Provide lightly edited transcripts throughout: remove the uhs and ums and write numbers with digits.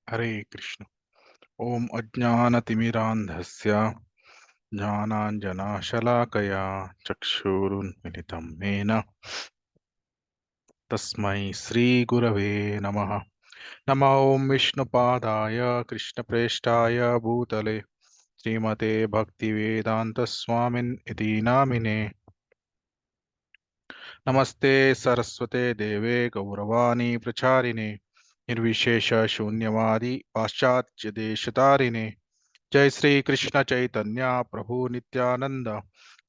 हरे कृष्ण। ओम अज्ञानतिमिरान्धस्य ज्ञानाञ्जनशलाकया चक्षुरुन्मिलितं येन तस्मै श्रीगुरवे नमः। नमो ओं विष्णुपादाय कृष्णप्रेष्ठाय भूतले श्रीमते भक्तिवेदान्तस्वामिन् इति नामिने। नमस्ते सरस्वते देवे गौरवाणी प्रचारिणे निर्विशेष शून्यवादी पाश्चात्य देशतारिणे। जय श्री कृष्ण चैतन्य प्रभु नित्यानंद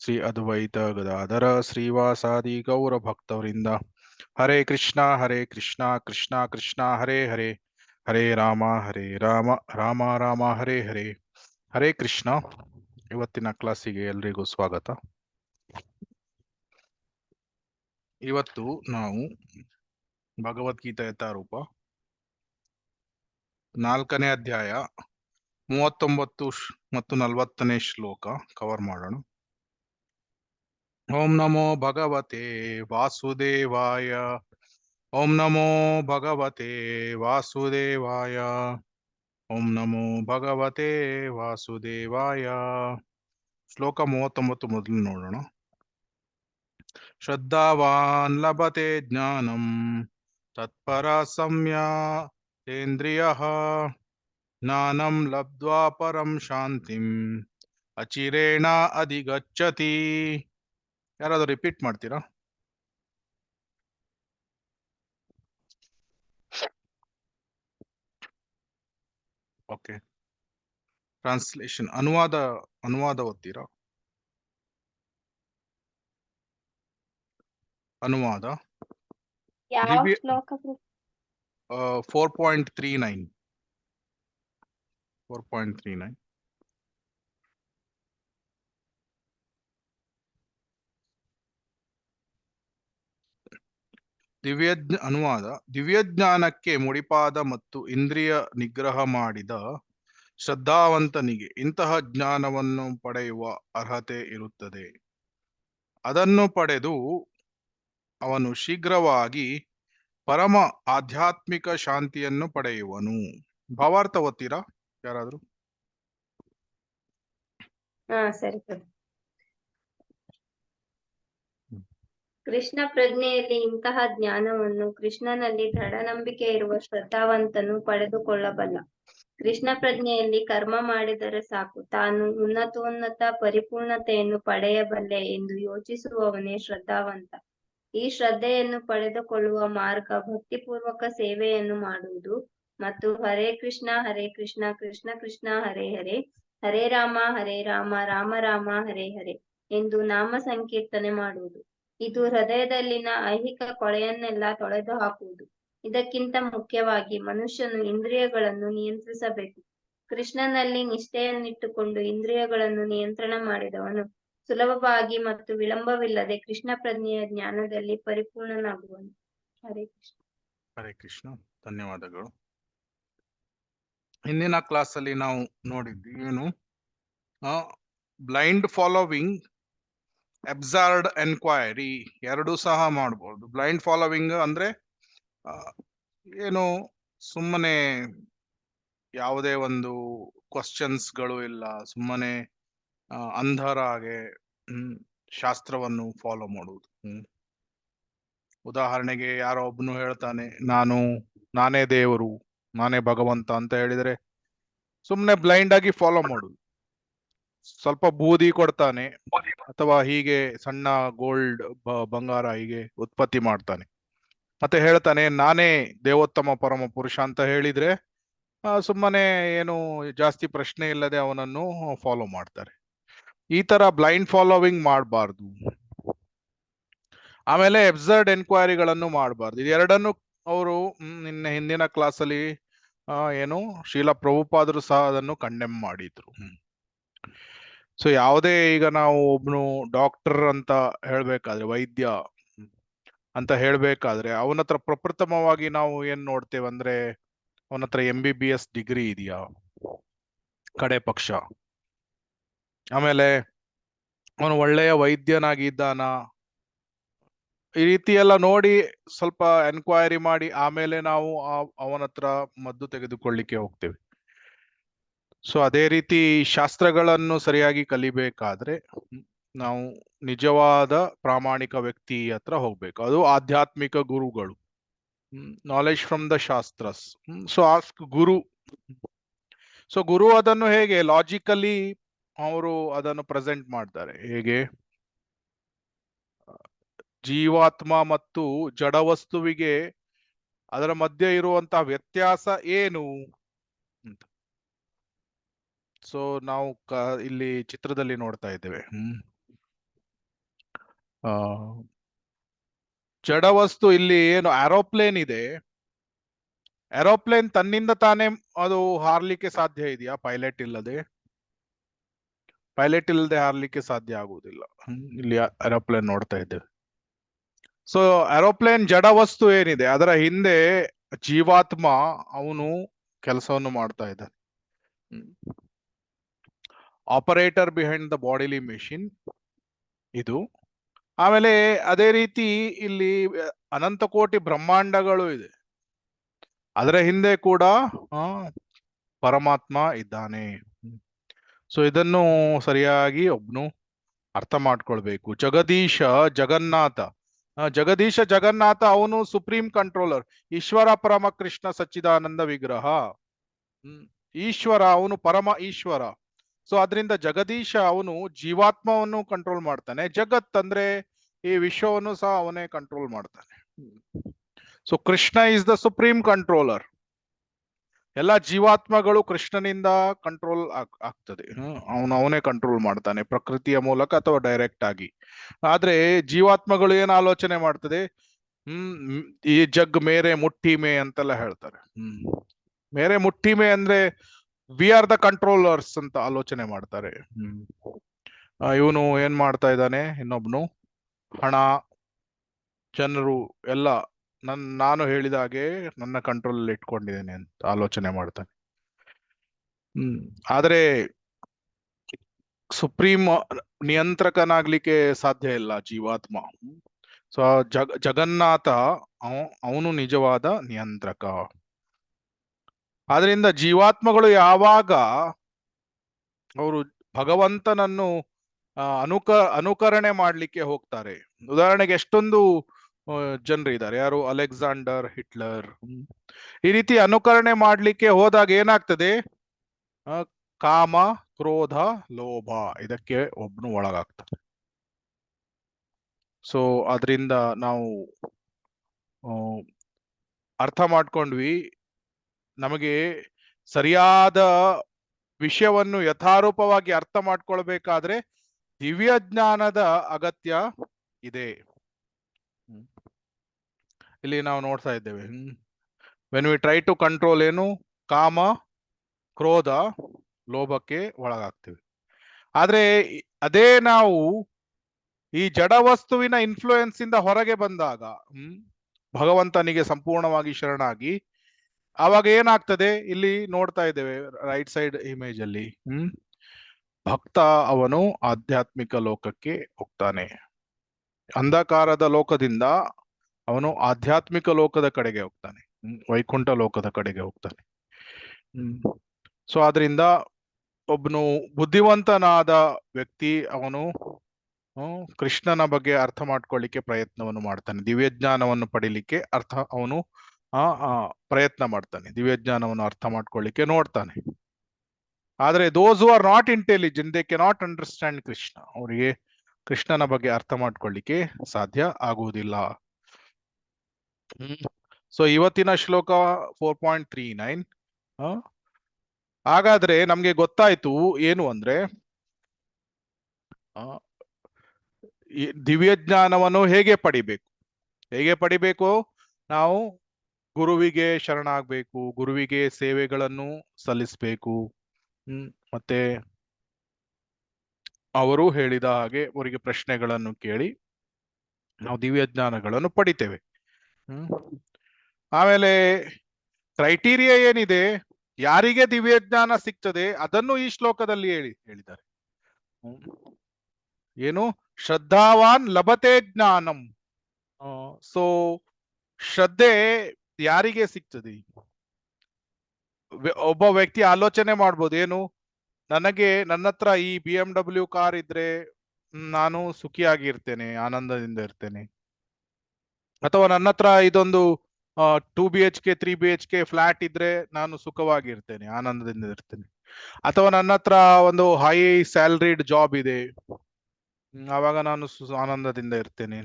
श्री अद्वैत गदाधर श्रीवासादि गौर भक्तवृंद। हरे कृष्णा कृष्णा कृष्णा हरे हरे, हरे राम राम राम हरे हरे। ಹರೇ ಕೃಷ್ಣ. ಇವತ್ತಿನ ಕ್ಲಾಸಿಗೆ ಎಲ್ರಿಗೂ ಸ್ವಾಗತ. ಇವತ್ತು ನಾವು ಭಗವದ್ಗೀತಾ ಯಥಾರೂಪ 4ನೇ ಅಧ್ಯಾಯ 39 ಮತ್ತು 40ನೇ ಶ್ಲೋಕ ಕವರ್ ಮಾಡೋಣ. ಓಂ ನಮೋ ಭಗವತೆ ವಾಸುದೇವಾಯ. ಓಂ ನಮೋ ಭಗವತೆ ವಾಸುದೇವಾಯ. ಓಂ ನಮೋ ಭಗವತೆ ವಾಸುದೇವಾಯ. ಶ್ಲೋಕ 39 ಮೊದಲು ನೋಡೋಣ. ಶ್ರದ್ಧಾವಾನ್ ಲಭತೆ ಜ್ಞಾನಂ ತತ್ಪರ ಸಂಯತೇಂದ್ರಿಯಃ ಜ್ಞಾನಂ ಲಬ್ಧ್ವಾ ಪರಂ ಶಾಂತಿಂ ಅಚಿರೇಣ ಅಧಿಗಚ್ಚತಿ. ಯಾರಾದರೂ ರಿಪೀಟ್ ಮಾಡ್ತೀರಾ? ಓಕೆ. ಟ್ರಾನ್ಸ್ಲೇಷನ್ ಅನುವಾದ ಓದ್ತೀರಾ? ಅನುವಾದ ಯಾವ ದಿವ್ಯ ಶ್ಲೋಕ? 4.39 4.39. ಅನುವಾದ: ದಿವ್ಯಜ್ಞಾನಕ್ಕೆ ಮುಡಿಪಾದ ಮತ್ತು ಇಂದ್ರಿಯ ನಿಗ್ರಹ ಮಾಡಿದ ಶ್ರದ್ಧಾವಂತನಿಗೆ ಇಂತಹ ಜ್ಞಾನವನ್ನು ಪಡೆಯುವ ಅರ್ಹತೆ ಇರುತ್ತದೆ. ಅದನ್ನು ಪಡೆದು ಅವನು ಶೀಘ್ರವಾಗಿ ಪರಮ ಆಧ್ಯಾತ್ಮಿಕ ಶಾಂತಿಯನ್ನು ಪಡೆಯುವನು. ಭಾವಾರ್ಥ ಓದ್ತೀರಾ ಯಾರಾದ್ರೂ? ಸರಿ ಸರಿ. ಕೃಷ್ಣ ಪ್ರಜ್ಞೆಯಲ್ಲಿ ಇಂತಹ ಜ್ಞಾನವನ್ನು ಕೃಷ್ಣನಲ್ಲಿ ದೃಢ ನಂಬಿಕೆ ಇರುವ ಶ್ರದ್ಧಾವಂತನು ಪಡೆದುಕೊಳ್ಳಬಲ್ಲ. ಕೃಷ್ಣ ಪ್ರಜ್ಞೆಯಲ್ಲಿ ಕರ್ಮ ಮಾಡಿದರೆ ಸಾಕು, ತಾನು ಉನ್ನತೋನ್ನತ ಪರಿಪೂರ್ಣತೆಯನ್ನು ಪಡೆಯಬಲ್ಲೆ ಎಂದು ಯೋಚಿಸುವವನೇ ಶ್ರದ್ಧಾವಂತ. ಈ ಶ್ರದ್ಧೆಯನ್ನು ಪಡೆದುಕೊಳ್ಳುವ ಮಾರ್ಗ ಭಕ್ತಿಪೂರ್ವಕ ಸೇವೆಯನ್ನು ಮಾಡುವುದು ಮತ್ತು ಹರೇ ಕೃಷ್ಣ ಕೃಷ್ಣ ಕೃಷ್ಣ ಹರೇ ಹರೇ, ಹರೇ ರಾಮ ರಾಮ ರಾಮ ಹರೇ ಹರೇ ಎಂದು ನಾಮ ಸಂಕೀರ್ತನೆ ಮಾಡುವುದು. ಇದು ಹೃದಯದಲ್ಲಿನ ಐಹಿಕ ಕೊಳೆಯನ್ನೆಲ್ಲ ತೊಳೆದು ಹಾಕುವುದು. ಇದಕ್ಕಿಂತ ಮುಖ್ಯವಾಗಿ ಮನುಷ್ಯನು ಇಂದ್ರಿಯಗಳನ್ನು ನಿಯಂತ್ರಿಸಬೇಕು. ಕೃಷ್ಣನಲ್ಲಿ ನಿಷ್ಠೆಯನ್ನಿಟ್ಟುಕೊಂಡು ಇಂದ್ರಿಯಗಳನ್ನು ನಿಯಂತ್ರಣ ಮಾಡಿದವನು ಸುಲಭವಾಗಿ ಮತ್ತು ವಿಳಂಬವಿಲ್ಲದೆ ಕೃಷ್ಣ ಪ್ರಜ್ಞೆಯ ಜ್ಞಾನದಲ್ಲಿ ಪರಿಪೂರ್ಣನಾಗುವನು. ಹರೇ ಕೃಷ್ಣ. ಹರೇ ಕೃಷ್ಣ. ಧನ್ಯವಾದಗಳು. ಹಿಂದಿನ ಕ್ಲಾಸ್ ಅಲ್ಲಿ ನಾವು ನೋಡಿದ್ವಿ ಏನು? ಬ್ಲೈಂಡ್ ಫಾಲೋವಿಂಗ್, ಅಬ್ಸರ್ಡ್ ಎನ್ಕ್ವೈರಿ ಎರಡೂ ಸಹ ಮಾಡಬಹುದು. ಬ್ಲೈಂಡ್ ಫಾಲೋವಿಂಗ್ ಅಂದ್ರೆ ಏನು, ಸುಮ್ಮನೆ ಯಾವುದೇ ಒಂದು ಕ್ವಶನ್ಸ್ಗಳು ಇಲ್ಲ, ಸುಮ್ಮನೆ ಅಂಧರಾಗೆ ಶಾಸ್ತ್ರವನ್ನು ಫಾಲೋ ಮಾಡುವುದು. ಉದಾಹರಣೆಗೆ ಯಾರೋ ಒಬ್ನು ಹೇಳ್ತಾನೆ ನಾನೇ ದೇವರು, ನಾನೇ ಭಗವಂತ ಅಂತ ಹೇಳಿದ್ರೆ ಸುಮ್ಮನೆ ಬ್ಲೈಂಡ್ ಆಗಿ ಫಾಲೋ ಮಾಡುದು. ಸ್ವಲ್ಪ ಬೂದಿ ಕೊಡ್ತಾನೆ ಅಥವಾ ಹೀಗೆ ಸಣ್ಣ ಗೋಲ್ಡ್ ಬಂಗಾರ ಹೀಗೆ ಉತ್ಪತ್ತಿ ಮಾಡ್ತಾನೆ, ಮತ್ತೆ ಹೇಳ್ತಾನೆ ನಾನೇ ದೇವೋತ್ತಮ ಪರಮ ಪುರುಷ ಅಂತ ಹೇಳಿದ್ರೆ ಸುಮ್ಮನೆ ಏನು ಜಾಸ್ತಿ ಪ್ರಶ್ನೆ ಇಲ್ಲದೆ ಅವನನ್ನು ಫಾಲೋ ಮಾಡ್ತಾರೆ. ಈ ತರ ಬ್ಲೈಂಡ್ ಫಾಲೋವಿಂಗ್ ಮಾಡಬಾರ್ದು. ಆಮೇಲೆ ಅಬ್ಸರ್ಡ್ ಎನ್ಕ್ವೈರಿಗಳನ್ನು ಮಾಡಬಾರ್ದು. ಇದೆರಡನ್ನು ಅವರು ಹಿಂದಿನ ಕ್ಲಾಸ್ ಅಲ್ಲಿ ಏನು ಶ್ರೀಲ ಪ್ರಭುಪಾದರು ಸಹ ಅದನ್ನು ಕಂಡೆಮ್ ಮಾಡಿದ್ರು. ಸೊ ಯಾವುದೇ ಈಗ ನಾವು ಒಬ್ನು ಡಾಕ್ಟರ್ ಅಂತ ಹೇಳ್ಬೇಕಾದ್ರೆ, ವೈದ್ಯ ಅಂತ ಹೇಳ್ಬೇಕಾದ್ರೆ ಅವನ ಹತ್ರ ಪ್ರಪ್ರಥಮವಾಗಿ ನಾವು ಏನ್ ನೋಡ್ತೇವೆ ಅಂದ್ರೆ ಅವನ ಹತ್ರ MBBS ಡಿಗ್ರಿ ಇದೆಯಾ ಕಡೆ ಪಕ್ಷ, ಆಮೇಲೆ ಅವನು ಒಳ್ಳೆಯ ವೈದ್ಯನಾಗಿದ್ದಾನ, ಈ ರೀತಿ ಎಲ್ಲ ನೋಡಿ ಸ್ವಲ್ಪ ಎನ್ಕ್ವೈರಿ ಮಾಡಿ ಆಮೇಲೆ ನಾವು ಅವನ ಹತ್ರ ಮದ್ದು ತೆಗೆದುಕೊಳ್ಳಿಕ್ಕೆ ಹೋಗ್ತೇವೆ. ಸೊ ಅದೇ ರೀತಿ ಶಾಸ್ತ್ರಗಳನ್ನು ಸರಿಯಾಗಿ ಕಲಿಬೇಕಾದ್ರೆ ನಾವು ನಿಜವಾದ ಪ್ರಾಮಾಣಿಕ ವ್ಯಕ್ತಿ ಹತ್ರ ಹೋಗ್ಬೇಕು. ಅದು ಆಧ್ಯಾತ್ಮಿಕ ಗುರುಗಳು. Knowledge from the shastras. So ask guru. So guru ಅದನ್ನು ಹೇಗೆ ಲಾಜಿಕಲಿ ಅವರು ಅದನ್ನು ಪ್ರೆಸೆಂಟ್ ಮಾಡ್ತಾರೆ. ಹೇಗೆ ಜೀವಾತ್ಮ ಮತ್ತು ಜಡವಸ್ತುವಿಗೆ ಅದರ ಮಧ್ಯೆ ಇರುವಂತಹ ವ್ಯತ್ಯಾಸ ಏನು ಅಂತ. ಸೊ ನಾವು ಇಲ್ಲಿ ಚಿತ್ರದಲ್ಲಿ ನೋಡ್ತಾ ಇದ್ದೇವೆ. ಜಡವಸ್ತು ಇಲ್ಲಿ ಏನು ಏರೋಪ್ಲೇನ್ ಇದೆ, ಏರೋಪ್ಲೇನ್ ತನ್ನಿಂದ ತಾನೇ ಅದು ಹಾರ್ಲಿಕ್ಕೆ ಸಾಧ್ಯ ಇದೆಯಾ? ಪೈಲಟ್ ಇಲ್ಲದೆ ಹಾರ್ಲಿಕ್ಕೆ ಸಾಧ್ಯ ಆಗುವುದಿಲ್ಲ. ಇಲ್ಲಿ ಏರೋಪ್ಲೇನ್ ನೋಡ್ತಾ ಇದ್ದೇವೆ. ಸೊ ಏರೋಪ್ಲೇನ್ ಜಡವಸ್ತು ಏನಿದೆ ಅದರ ಹಿಂದೆ ಜೀವಾತ್ಮ ಅವನು ಕೆಲಸವನ್ನು ಮಾಡ್ತಾ ಇದ್ದಾನೆ. Operator behind the bodily machine ಇದು. ಆಮೇಲೆ ಅದೇ ರೀತಿ ಇಲ್ಲಿ ಅನಂತ ಕೋಟಿ ಬ್ರಹ್ಮಾಂಡಗಳು ಇದೆ, ಅದರ ಹಿಂದೆ ಕೂಡ ಪರಮಾತ್ಮ ಇದ್ದಾನೆ. ಸೊ ಇದನ್ನು ಸರಿಯಾಗಿ ಒಬ್ನು ಅರ್ಥ ಮಾಡ್ಕೊಳ್ಬೇಕು. ಜಗದೀಶ ಜಗನ್ನಾಥ ಅವನು ಸುಪ್ರೀಂ ಕಂಟ್ರೋಲರ್, ಈಶ್ವರ ಪರಮ ಕೃಷ್ಣ ಸಚ್ಚಿದಾನಂದ ವಿಗ್ರಹ. ಈಶ್ವರ ಅವನು ಪರಮ ಈಶ್ವರ. ಸೊ ಅದರಿಂದ ಜಗದೀಶ ಅವನು ಜೀವಾತ್ಮವನ್ನು ಕಂಟ್ರೋಲ್ ಮಾಡ್ತಾನೆ. ಜಗತ್ ಅಂದ್ರೆ ಈ ವಿಶ್ವವನ್ನು ಸಹ ಅವನೇ ಕಂಟ್ರೋಲ್ ಮಾಡ್ತಾನೆ. So Krishna is the supreme controller. ಎಲ್ಲ ಜೀವಾತ್ಮಗಳು ಕೃಷ್ಣನಿಂದ ಕಂಟ್ರೋಲ್ ಆಗ್ತದೆ. ಅವನೇ ಕಂಟ್ರೋಲ್ ಮಾಡ್ತಾನೆ, ಪ್ರಕೃತಿಯ ಮೂಲಕ ಅಥವಾ ಡೈರೆಕ್ಟ್ ಆಗಿ. ಆದ್ರೆ ಜೀವಾತ್ಮಗಳು ಏನ್ ಆಲೋಚನೆ ಮಾಡ್ತದೆ? ಈ ಜಗ್ ಮೇರೆ ಮುಟ್ಟಿ ಮೇ ಅಂತೆಲ್ಲ ಹೇಳ್ತಾರೆ. ಮೇರೆ ಮುಟ್ಟಿ ಮೇ ಅಂದ್ರೆ ವಿ ಆರ್ ದ ಕಂಟ್ರೋಲರ್ಸ್ ಅಂತ ಆಲೋಚನೆ ಮಾಡ್ತಾರೆ. ಇವನು ಏನ್ ಮಾಡ್ತಾ ಇದ್ದಾನೆ? ಇನ್ನೊಬ್ನು ಹಣ, ಜನರು ಎಲ್ಲ ನಾನು ಹೇಳಿದ ಹಾಗೆ ನನ್ನ ಕಂಟ್ರೋಲ್ ಅಲ್ಲಿ ಇಟ್ಕೊಂಡಿದ್ದೇನೆ ಅಂತ ಆಲೋಚನೆ ಮಾಡ್ತಾನೆ. ಆದ್ರೆ ಸುಪ್ರೀಂ ನಿಯಂತ್ರಕನಾಗ್ಲಿಕ್ಕೆ ಸಾಧ್ಯ ಇಲ್ಲ ಜೀವಾತ್ಮ. ಸೊ ಜಗನ್ನಾಥ ಅವನು ನಿಜವಾದ ನಿಯಂತ್ರಕ. ಆದ್ರಿಂದ ಜೀವಾತ್ಮಗಳು ಯಾವಾಗ ಅವರು ಭಗವಂತನನ್ನು ಅನುಕರಣೆ ಮಾಡ್ಲಿಕ್ಕೆ ಹೋಗ್ತಾರೆ, ಉದಾಹರಣೆಗೆ ಎಷ್ಟೊಂದು ಜನರು ಇದ್ದಾರೆ, ಯಾರು ಅಲೆಕ್ಸಾಂಡರ್, ಹಿಟ್ಲರ್, ಈ ರೀತಿ ಅನುಕರಣೆ ಮಾಡ್ಲಿಕ್ಕೆ ಹೋದಾಗ ಏನಾಗ್ತದೆ? ಕಾಮ, ಕ್ರೋಧ, ಲೋಭ ಇದಕ್ಕೆ ಒಬ್ನು ಒಳಗಾಗ್ತಾನೆ. ಸೊ ಅದರಿಂದ ನಾವು ಅರ್ಥ ಮಾಡ್ಕೊಂಡ್ವಿ, ನಮಗೆ ಸರಿಯಾದ ವಿಷಯವನ್ನು ಯಥಾರೂಪವಾಗಿ ಅರ್ಥ ಮಾಡ್ಕೊಳ್ಬೇಕಾದ್ರೆ ದಿವ್ಯ ಜ್ಞಾನದ ಅಗತ್ಯ ಇದೆ. ಇಲ್ಲಿ ನಾವು ನೋಡ್ತಾ ಇದ್ದೇವೆ, when we try to control ಏನು ಕಾಮ, ಕ್ರೋಧ, ಲೋಭಕ್ಕೆ ಒಳಗಾಗ್ತೀವಿ. ಆದ್ರೆ ಅದೇ ನಾವು ಈ ಜಡ ವಸ್ತುವಿನ ಇನ್ಫ್ಲೂಯೆನ್ಸ್ ಇಂದ ಹೊರಗೆ ಬಂದಾಗ, ಭಗವಂತನಿಗೆ ಸಂಪೂರ್ಣವಾಗಿ ಶರಣಾಗಿ, ಆವಾಗ ಏನಾಗ್ತದೆ? ಇಲ್ಲಿ ನೋಡ್ತಾ ಇದ್ದೇವೆ ರೈಟ್ ಸೈಡ್ ಇಮೇಜ್ ಅಲ್ಲಿ, ಭಕ್ತ ಅವನು ಆಧ್ಯಾತ್ಮಿಕ ಲೋಕಕ್ಕೆ ಹೋಗ್ತಾನೆ. ಅಂಧಕಾರದ ಲೋಕದಿಂದ ಅವನು ಆಧ್ಯಾತ್ಮಿಕ ಲೋಕದ ಕಡೆಗೆ ಹೋಗ್ತಾನೆ, ವೈಕುಂಠ ಲೋಕದ ಕಡೆಗೆ ಹೋಗ್ತಾನೆ. ಸೊ ಆದ್ರಿಂದ ಒಬ್ಬನು ಬುದ್ಧಿವಂತನಾದ ವ್ಯಕ್ತಿ ಅವನು ಕೃಷ್ಣನ ಬಗ್ಗೆ ಅರ್ಥ ಮಾಡ್ಕೊಳ್ಳಿಕ್ಕೆ ಪ್ರಯತ್ನವನ್ನು ಮಾಡ್ತಾನೆ, ದಿವ್ಯಜ್ಞಾನವನ್ನು ಪಡಿಲಿಕ್ಕೆ ಅವನು ಪ್ರಯತ್ನ ಮಾಡ್ತಾನೆ, ದಿವ್ಯಜ್ಞಾನವನ್ನು ಅರ್ಥ ಮಾಡ್ಕೊಳ್ಳಿಕ್ಕೆ ನೋಡ್ತಾನೆ. ಆದ್ರೆ those who are not intelligent, they cannot understand Krishna. ಅವರಿಗೆ ಕೃಷ್ಣನ ಬಗ್ಗೆ ಅರ್ಥ ಮಾಡ್ಕೊಳ್ಳಿಕ್ಕೆ ಸಾಧ್ಯ ಆಗುವುದಿಲ್ಲ. ಸೊ ಇವತ್ತಿನ ಶ್ಲೋಕ 4.39. ಹಾಗಾದ್ರೆ ನಮ್ಗೆ ಗೊತ್ತಾಯ್ತು ಏನು ಅಂದ್ರೆ, ದಿವ್ಯ ಜ್ಞಾನವನ್ನು ಹೇಗೆ ಪಡಿಬೇಕು? ನಾವು ಗುರುವಿಗೆ ಶರಣಾಗಬೇಕು, ಗುರುವಿಗೆ ಸೇವೆಗಳನ್ನು ಸಲ್ಲಿಸಬೇಕು. ಮತ್ತೆ ಅವರು ಹೇಳಿದ ಹಾಗೆ ಅವರಿಗೆ ಪ್ರಶ್ನೆಗಳನ್ನು ಕೇಳಿ ನಾವು ದಿವ್ಯ ಜ್ಞಾನಗಳನ್ನು ಪಡಿತೇವೆ. ಆಮೇಲೆ ಕ್ರೈಟೀರಿಯಾ ಏನಿದೆ, ಯಾರಿಗೆ ದಿವ್ಯ ಜ್ಞಾನ ಸಿಗ್ತದೆ ಅದನ್ನು ಈ ಶ್ಲೋಕದಲ್ಲಿ ಹೇಳಿದ್ದಾರೆ. ಏನು? ಶ್ರದ್ಧಾವಾನ್ ಲಭತೆ ಜ್ಞಾನಂ. ಸೊ ಶ್ರದ್ಧೆ ಯಾರಿಗೆ ಸಿಗ್ತದೆ? ಒಬ್ಬ ವ್ಯಕ್ತಿ ಆಲೋಚನೆ ಮಾಡ್ಬೋದು, ಏನು, ನನಗೆ ನನ್ನ ಹತ್ರ ಈ BMW ಕಾರ್ ಇದ್ರೆ ನಾನು ಸುಖಿಯಾಗಿರ್ತೇನೆ, ಆನಂದದಿಂದ ಇರ್ತೇನೆ. ಅಥವಾ ನನ್ನ ಹತ್ರ ಇದೊಂದು 2 BHK 3 BHK ಫ್ಲಾಟ್ ಇದ್ರೆ ನಾನು ಸುಖವಾಗಿರ್ತೇನೆ, ಆನಂದದಿಂದ ಇರ್ತೇನೆ. ಅಥವಾ ನನ್ನ ಹತ್ರ ಒಂದು ಹೈ ಸ್ಯಾಲರಿಡ್ ಜಾಬ್ ಇದೆ, ಆವಾಗ ನಾನು ಆನಂದದಿಂದ ಇರ್ತೇನೆ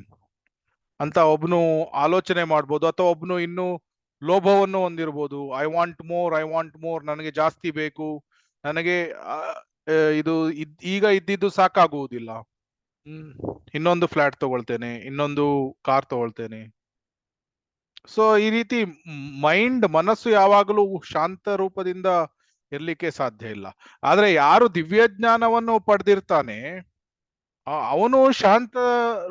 ಅಂತ ಒಬ್ನು ಆಲೋಚನೆ ಮಾಡ್ಬೋದು. ಅಥವಾ ಒಬ್ನು ಇನ್ನು ಲೋಭವನ್ನು ಹೊಂದಿರ್ಬೋದು, ಐ ವಾಂಟ್ ಮೋರ್, ನನಗೆ ಜಾಸ್ತಿ ಬೇಕು, ನನಗೆ ಇದು ಈಗ ಇದ್ದಿದ್ದು ಸಾಕಾಗುವುದಿಲ್ಲ, ಇನ್ನೊಂದು ಫ್ಲಾಟ್ ತಗೊಳ್ತೇನೆ, ಇನ್ನೊಂದು ಕಾರ್ ತಗೊಳ್ತೇನೆ. ಸೊ ಈ ರೀತಿ ಮನಸ್ಸು ಯಾವಾಗಲೂ ಶಾಂತ ರೂಪದಿಂದ ಇರ್ಲಿಕ್ಕೆ ಸಾಧ್ಯ ಇಲ್ಲ. ಆದ್ರೆ ಯಾರು ದಿವ್ಯ ಜ್ಞಾನವನ್ನು ಪಡೆದಿರ್ತಾನೆ ಅವನು ಶಾಂತ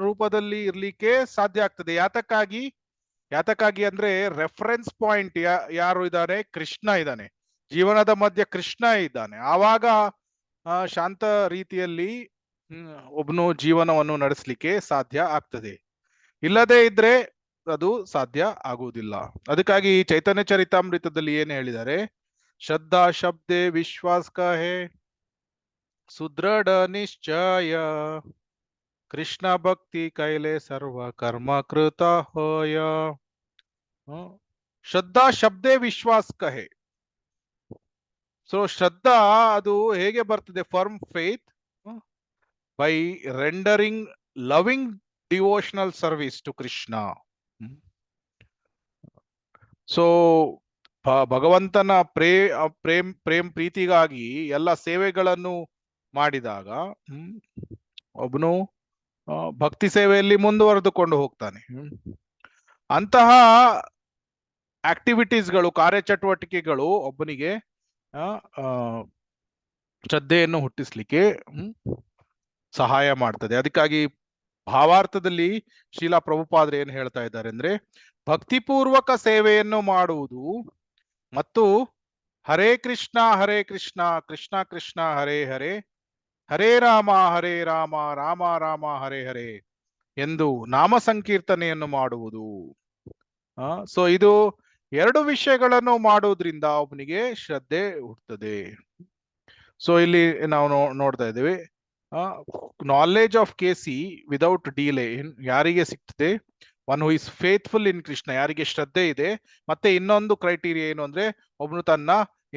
ರೂಪದಲ್ಲಿ ಇರ್ಲಿಕ್ಕೆ ಸಾಧ್ಯ ಆಗ್ತದೆ. ಯಾತಕ್ಕಾಗಿ ಅಂದ್ರೆ ರೆಫರೆನ್ಸ್ ಪಾಯಿಂಟ್ ಯಾರು ಇದ್ದಾನೆ? ಕೃಷ್ಣ ಇದ್ದಾನೆ, ಜೀವನದ ಮಧ್ಯೆ ಕೃಷ್ಣ ಇದ್ದಾನೆ. ಆವಾಗ ಶಾಂತ ರೀತಿಯಲ್ಲಿ ಒಬ್ನು ಜೀವನವನ್ನು ನಡೆಸಲಿಕ್ಕೆ ಸಾಧ್ಯ ಆಗ್ತದೆ. ಇಲ್ಲದೆ ಇದ್ರೆ ಅದು ಸಾಧ್ಯ ಆಗುವುದಿಲ್ಲ. ಅದಕ್ಕಾಗಿ ಚೈತನ್ಯ ಚರಿತಾಮೃತದಲ್ಲಿ ಏನ್ ಹೇಳಿದ್ದಾರೆ? ಶ್ರದ್ಧಾ ಶಬ್ದೆ ವಿಶ್ವಾಸ ಕಹೆ ಸುದೃಢ ನಿಶ್ಚಯ ಕೃಷ್ಣ ಭಕ್ತಿ ಕೈಲೆ ಸರ್ವ ಕರ್ಮ ಕೃತ ಹೋಯ. ಶ್ರದ್ಧಾ ಶಬ್ದೇ ವಿಶ್ವಾಸ ಕಹೆ. ಸೊ ಶ್ರದ್ಧಾ ಅದು ಹೇಗೆ ಬರ್ತದೆ? Firm faith by rendering loving devotional service to Krishna. So ಭಗವಂತನ ಪ್ರೇಮ್ ಪ್ರೀತಿಗಾಗಿ ಎಲ್ಲ ಸೇವೆಗಳನ್ನು ಮಾಡಿದಾಗ ಒಬ್ಬನು ಭಕ್ತಿ ಸೇವೆಯಲ್ಲಿ ಮುಂದುವರೆದುಕೊಂಡು ಹೋಗ್ತಾನೆ. ಅಂತಹ ಆಕ್ಟಿವಿಟೀಸ್ಗಳು, ಕಾರ್ಯಚಟುವಟಿಕೆಗಳು ಒಬ್ಬನಿಗೆ ಶ್ರದ್ಧೆಯನ್ನು ಹುಟ್ಟಿಸ್ಲಿಕ್ಕೆ ಸಹಾಯ ಮಾಡ್ತದೆ. ಅದಕ್ಕಾಗಿ ಭಾವಾರ್ಥದಲ್ಲಿ ಶ್ರೀಲಾ ಪ್ರಭುಪಾದರು ಏನ್ ಹೇಳ್ತಾ ಇದ್ದಾರೆ ಅಂದ್ರೆ, ಭಕ್ತಿಪೂರ್ವಕ ಸೇವೆಯನ್ನು ಮಾಡುವುದು ಮತ್ತು ಹರೇ ಕೃಷ್ಣ ಕೃಷ್ಣ ಕೃಷ್ಣ ಹರೇ ಹರೇ, ಹರೇ ರಾಮ ರಾಮ ರಾಮ ಹರೇ ಹರೇ ಎಂದು ನಾಮ ಸಂಕೀರ್ತನೆಯನ್ನು ಮಾಡುವುದು. ಸೊ ಇದು ಎರಡು ವಿಷಯಗಳನ್ನು ಮಾಡುವುದರಿಂದ ಒಬ್ಬನಿಗೆ ಶ್ರದ್ಧೆ ಹುಟ್ಟುತ್ತದೆ. ಸೊ ಇಲ್ಲಿ ನಾವು ನೋಡ್ತಾ ಇದ್ದೇವೆ, knowledge of Keshi without delay ಯಾರಿಗೆ ಸಿಗ್ತದೆ? ಒನ್ ಹೂ ಇಸ್ ಫೇತ್ಫುಲ್ ಇನ್ ಕೃಷ್ಣ, ಯಾರಿಗೆ ಶ್ರದ್ಧೆ ಇದೆ. ಮತ್ತೆ ಇನ್ನೊಂದು ಕ್ರೈಟೀರಿಯಾ ಏನು ಅಂದ್ರೆ, ಒಬ್ಬನು ತನ್ನ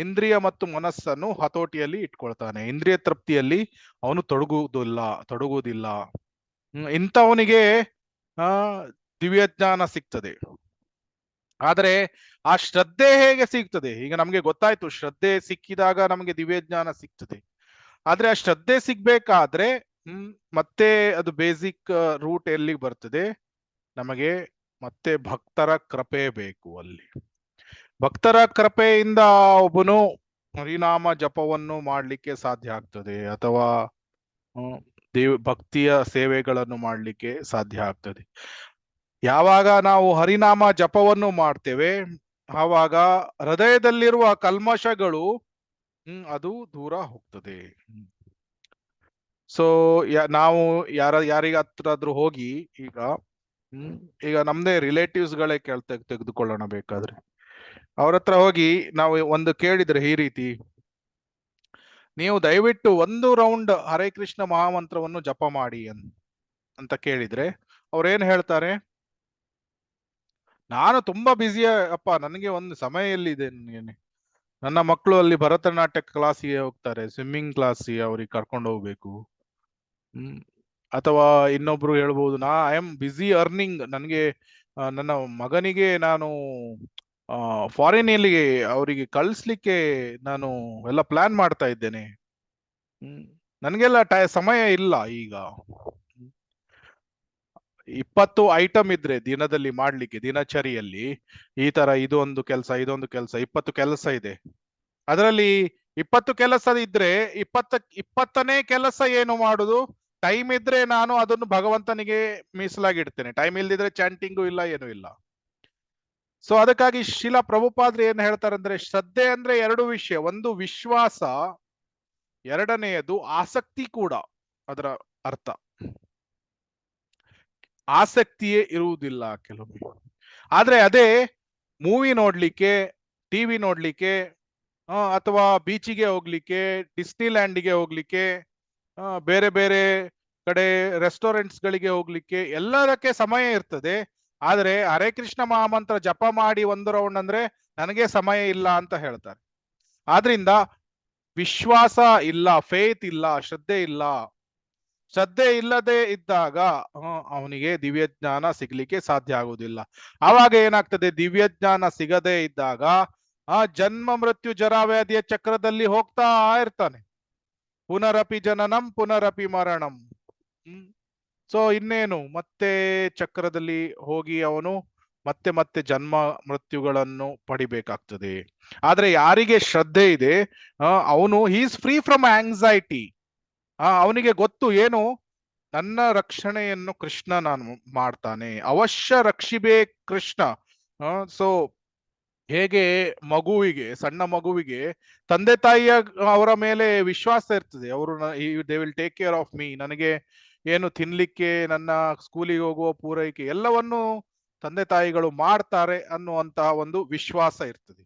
ಇಂದ್ರಿಯ ಮತ್ತು ಮನಸ್ಸನ್ನು ಹತೋಟಿಯಲ್ಲಿ ಇಟ್ಕೊಳ್ತಾನೆ, ಇಂದ್ರಿಯ ತೃಪ್ತಿಯಲ್ಲಿ ಅವನು ತೊಡಗುವುದಿಲ್ಲ. ಇಂಥವನಿಗೆ ದಿವ್ಯ ಜ್ಞಾನ ಸಿಗ್ತದೆ. ಆದ್ರೆ ಆ ಶ್ರದ್ಧೆ ಹೇಗೆ ಸಿಗ್ತದೆ? ಈಗ ನಮ್ಗೆ ಗೊತ್ತಾಯ್ತು, ಶ್ರದ್ಧೆ ಸಿಕ್ಕಿದಾಗ ನಮಗೆ ದಿವ್ಯ ಜ್ಞಾನ ಸಿಗ್ತದೆ. ಆದ್ರೆ ಆ ಶ್ರದ್ಧೆ ಸಿಗ್ಬೇಕಾದ್ರೆ ಮತ್ತೆ ಅದು ಬೇಸಿಕ್ ರೂಟ್ ಎಲ್ಲಿಗೆ ಬರ್ತದೆ? ನಮಗೆ ಮತ್ತೆ ಭಕ್ತರ ಕೃಪೆ ಬೇಕು. ಅಲ್ಲಿ ಭಕ್ತರ ಕೃಪೆಯಿಂದ ಒಬ್ಬನು ಹರಿನಾಮ ಜಪವನ್ನು ಮಾಡ್ಲಿಕ್ಕೆ ಸಾಧ್ಯ ಆಗ್ತದೆ, ಅಥವಾ ಭಕ್ತಿಯ ಸೇವೆಗಳನ್ನು ಮಾಡ್ಲಿಕ್ಕೆ ಸಾಧ್ಯ ಆಗ್ತದೆ. ಯಾವಾಗ ನಾವು ಹರಿನಾಮ ಜಪವನ್ನು ಮಾಡ್ತೇವೆ ಆವಾಗ ಹೃದಯದಲ್ಲಿರುವ ಕಲ್ಮಶಗಳು ಅದು ದೂರ ಹೋಗ್ತದೆ. ಸೊ ನಾವು ಯಾರಿಗ ಹತ್ರ ಹೋಗಿ ಈಗ ನಮ್ದೇ ರಿಲೇಟಿವ್ಸ್ ಗಳೇ ತೆಗೆದುಕೊಳ್ಳೋಣ, ಬೇಕಾದ್ರೆ ಅವ್ರ ಹತ್ರ ಹೋಗಿ ನಾವು ಒಂದು ಕೇಳಿದ್ರೆ ಈ ರೀತಿ, ನೀವು ದಯವಿಟ್ಟು 1 ರೌಂಡ್ ಹರೇ ಕೃಷ್ಣ ಮಹಾಮಂತ್ರವನ್ನು ಜಪ ಮಾಡಿ ಅಂತ ಕೇಳಿದ್ರೆ ಅವ್ರೇನ್ ಹೇಳ್ತಾರೆ? ನಾನು ತುಂಬಾ ಬ್ಯುಸಿ ಅಪ್ಪ, ನನಗೆ ಒಂದು ಸಮಯ ಎಲ್ಲಿದೆ, ನನ್ನ ಮಕ್ಕಳು ಅಲ್ಲಿ ಭರತನಾಟ್ಯ ಕ್ಲಾಸಿಗೆ ಹೋಗ್ತಾರೆ, ಸ್ವಿಮ್ಮಿಂಗ್ ಕ್ಲಾಸಿಗೆ ಅವ್ರಿಗೆ ಕರ್ಕೊಂಡು ಹೋಗ್ಬೇಕು. ಅಥವಾ ಇನ್ನೊಬ್ರು ಹೇಳ್ಬೋದು, ಐ ಆಮ್ ಬ್ಯುಸಿ ಅರ್ನಿಂಗ್, ನನಗೆ ನನ್ನ ಮಗನಿಗೆ ನಾನು ಫಾರಿನ್ ಎಲ್ಲಿಗೆ ಅವರಿಗೆ ಕಳಿಸ್ಲಿಕ್ಕೆ ನಾನು ಎಲ್ಲ ಪ್ಲಾನ್ ಮಾಡ್ತಾ ಇದ್ದೇನೆ, ನನಗೆಲ್ಲ ಸಮಯ ಇಲ್ಲ. ಈಗ 20 ಐಟಮ್ ಇದ್ರೆ ದಿನದಲ್ಲಿ ಮಾಡ್ಲಿಕ್ಕೆ, ದಿನಚರಿಯಲ್ಲಿ ಈ ತರ ಇದೊಂದು ಕೆಲಸ 20 ಕೆಲಸ ಇದೆ. ಅದರಲ್ಲಿ 20 ಕೆಲಸ ಇದ್ರೆ 20ನೇ ಕೆಲಸ ಏನು ಮಾಡುದು? ಟೈಮ್ ಇದ್ರೆ ನಾನು ಅದನ್ನು ಭಗವಂತನಿಗೆ ಮೀಸಲಾಗಿಡ್ತೇನೆ, ಟೈಮ್ ಇಲ್ದಿದ್ರೆ ಚಾಂಟಿಂಗು ಇಲ್ಲ, ಏನು ಇಲ್ಲ. ಸೊ ಅದಕ್ಕಾಗಿ ಶ್ರೀಲಾ ಪ್ರಭುಪಾದ್ರು ಏನ್ ಹೇಳ್ತಾರೆ ಅಂದ್ರೆ, ಶ್ರದ್ಧೆ ಅಂದ್ರೆ 2 ವಿಷಯ, ಒಂದು ವಿಶ್ವಾಸ, ಎರಡನೆಯದು ಆಸಕ್ತಿ ಕೂಡ ಅದರ ಅರ್ಥ. ಆಸಕ್ತಿಯೇ ಇರುವುದಿಲ್ಲ ಕೆಲವೊಮ್ಮೆ. ಆದ್ರೆ ಅದೇ ಮೂವಿ ನೋಡ್ಲಿಕ್ಕೆ, ಟಿವಿ ನೋಡ್ಲಿಕ್ಕೆ, ಅಥವಾ ಬೀಚಿಗೆ ಹೋಗ್ಲಿಕ್ಕೆ, ಡಿಸ್ನಿ ಲ್ಯಾಂಡ್ಗೆ ಹೋಗ್ಲಿಕ್ಕೆ, ಬೇರೆ ಬೇರೆ ಕಡೆ ರೆಸ್ಟೋರೆಂಟ್ಸ್ ಗಳಿಗೆ ಹೋಗ್ಲಿಕ್ಕೆ ಎಲ್ಲದಕ್ಕೆ ಸಮಯ ಇರ್ತದೆ. ಆದ್ರೆ ಹರೇ ಕೃಷ್ಣ ಮಹಾಮಂತ್ರ ಜಪ ಮಾಡಿ ಒಂದು ರೌಂಡ್ ಅಂದ್ರೆ ನನಗೆ ಸಮಯ ಇಲ್ಲ ಅಂತ ಹೇಳ್ತಾರೆ. ಆದ್ರಿಂದ ವಿಶ್ವಾಸ ಇಲ್ಲ, ಫೇತ್ ಇಲ್ಲ, ಶ್ರದ್ಧೆ ಇಲ್ಲ. ಶ್ರದ್ಧೆ ಇಲ್ಲದೆ ಇದ್ದಾಗ ಅವನಿಗೆ ದಿವ್ಯ ಜ್ಞಾನ ಸಿಗ್ಲಿಕ್ಕೆ ಸಾಧ್ಯ ಆಗುವುದಿಲ್ಲ. ಆವಾಗ ಏನಾಗ್ತದೆ, ದಿವ್ಯ ಜ್ಞಾನ ಸಿಗದೆ ಇದ್ದಾಗ ಆ ಜನ್ಮ ಮೃತ್ಯು ಜರಾವ್ಯಾಧಿಯ ಚಕ್ರದಲ್ಲಿ ಹೋಗ್ತಾ ಇರ್ತಾನೆ. ಪುನರಪಿ ಜನನಂ ಪುನರಪಿ ಮರಣಂ. ಸೊ ಇನ್ನೇನು ಮತ್ತೆ ಚಕ್ರದಲ್ಲಿ ಹೋಗಿ ಅವನು ಮತ್ತೆ ಮತ್ತೆ ಜನ್ಮ ಮೃತ್ಯುಗಳನ್ನು ಪಡಿಬೇಕಾಗ್ತದೆ. ಆದ್ರೆ ಯಾರಿಗೆ ಶ್ರದ್ಧೆ ಇದೆ, ಅವನು ಈಸ್ ಫ್ರೀ ಫ್ರಮ್ ಆಂಗ್ಸೈಟಿ. ಅವನಿಗೆ ಗೊತ್ತು ಏನು, ನನ್ನ ರಕ್ಷಣೆಯನ್ನು ಕೃಷ್ಣ ನಾನು ಮಾಡ್ತಾನೆ, ಅವಶ್ಯ ರಕ್ಷಿಬೇಕು ಕೃಷ್ಣ. ಸೊ ಹೇಗೆ ಮಗುವಿಗೆ, ಸಣ್ಣ ಮಗುವಿಗೆ ತಂದೆ ತಾಯಿಯ ಅವರ ಮೇಲೆ ವಿಶ್ವಾಸ ಇರ್ತದೆ, ಅವರು they will take care of me, ನನಗೆ ಏನು ತಿನ್ಲಿಕ್ಕೆ, ನನ್ನ ಸ್ಕೂಲಿಗೆ ಹೋಗುವ ಪೂರೈಕೆ ಎಲ್ಲವನ್ನು ತಂದೆ ತಾಯಿಗಳು ಮಾಡ್ತಾರೆ ಅನ್ನುವಂತಹ ಒಂದು ವಿಶ್ವಾಸ ಇರ್ತದೆ.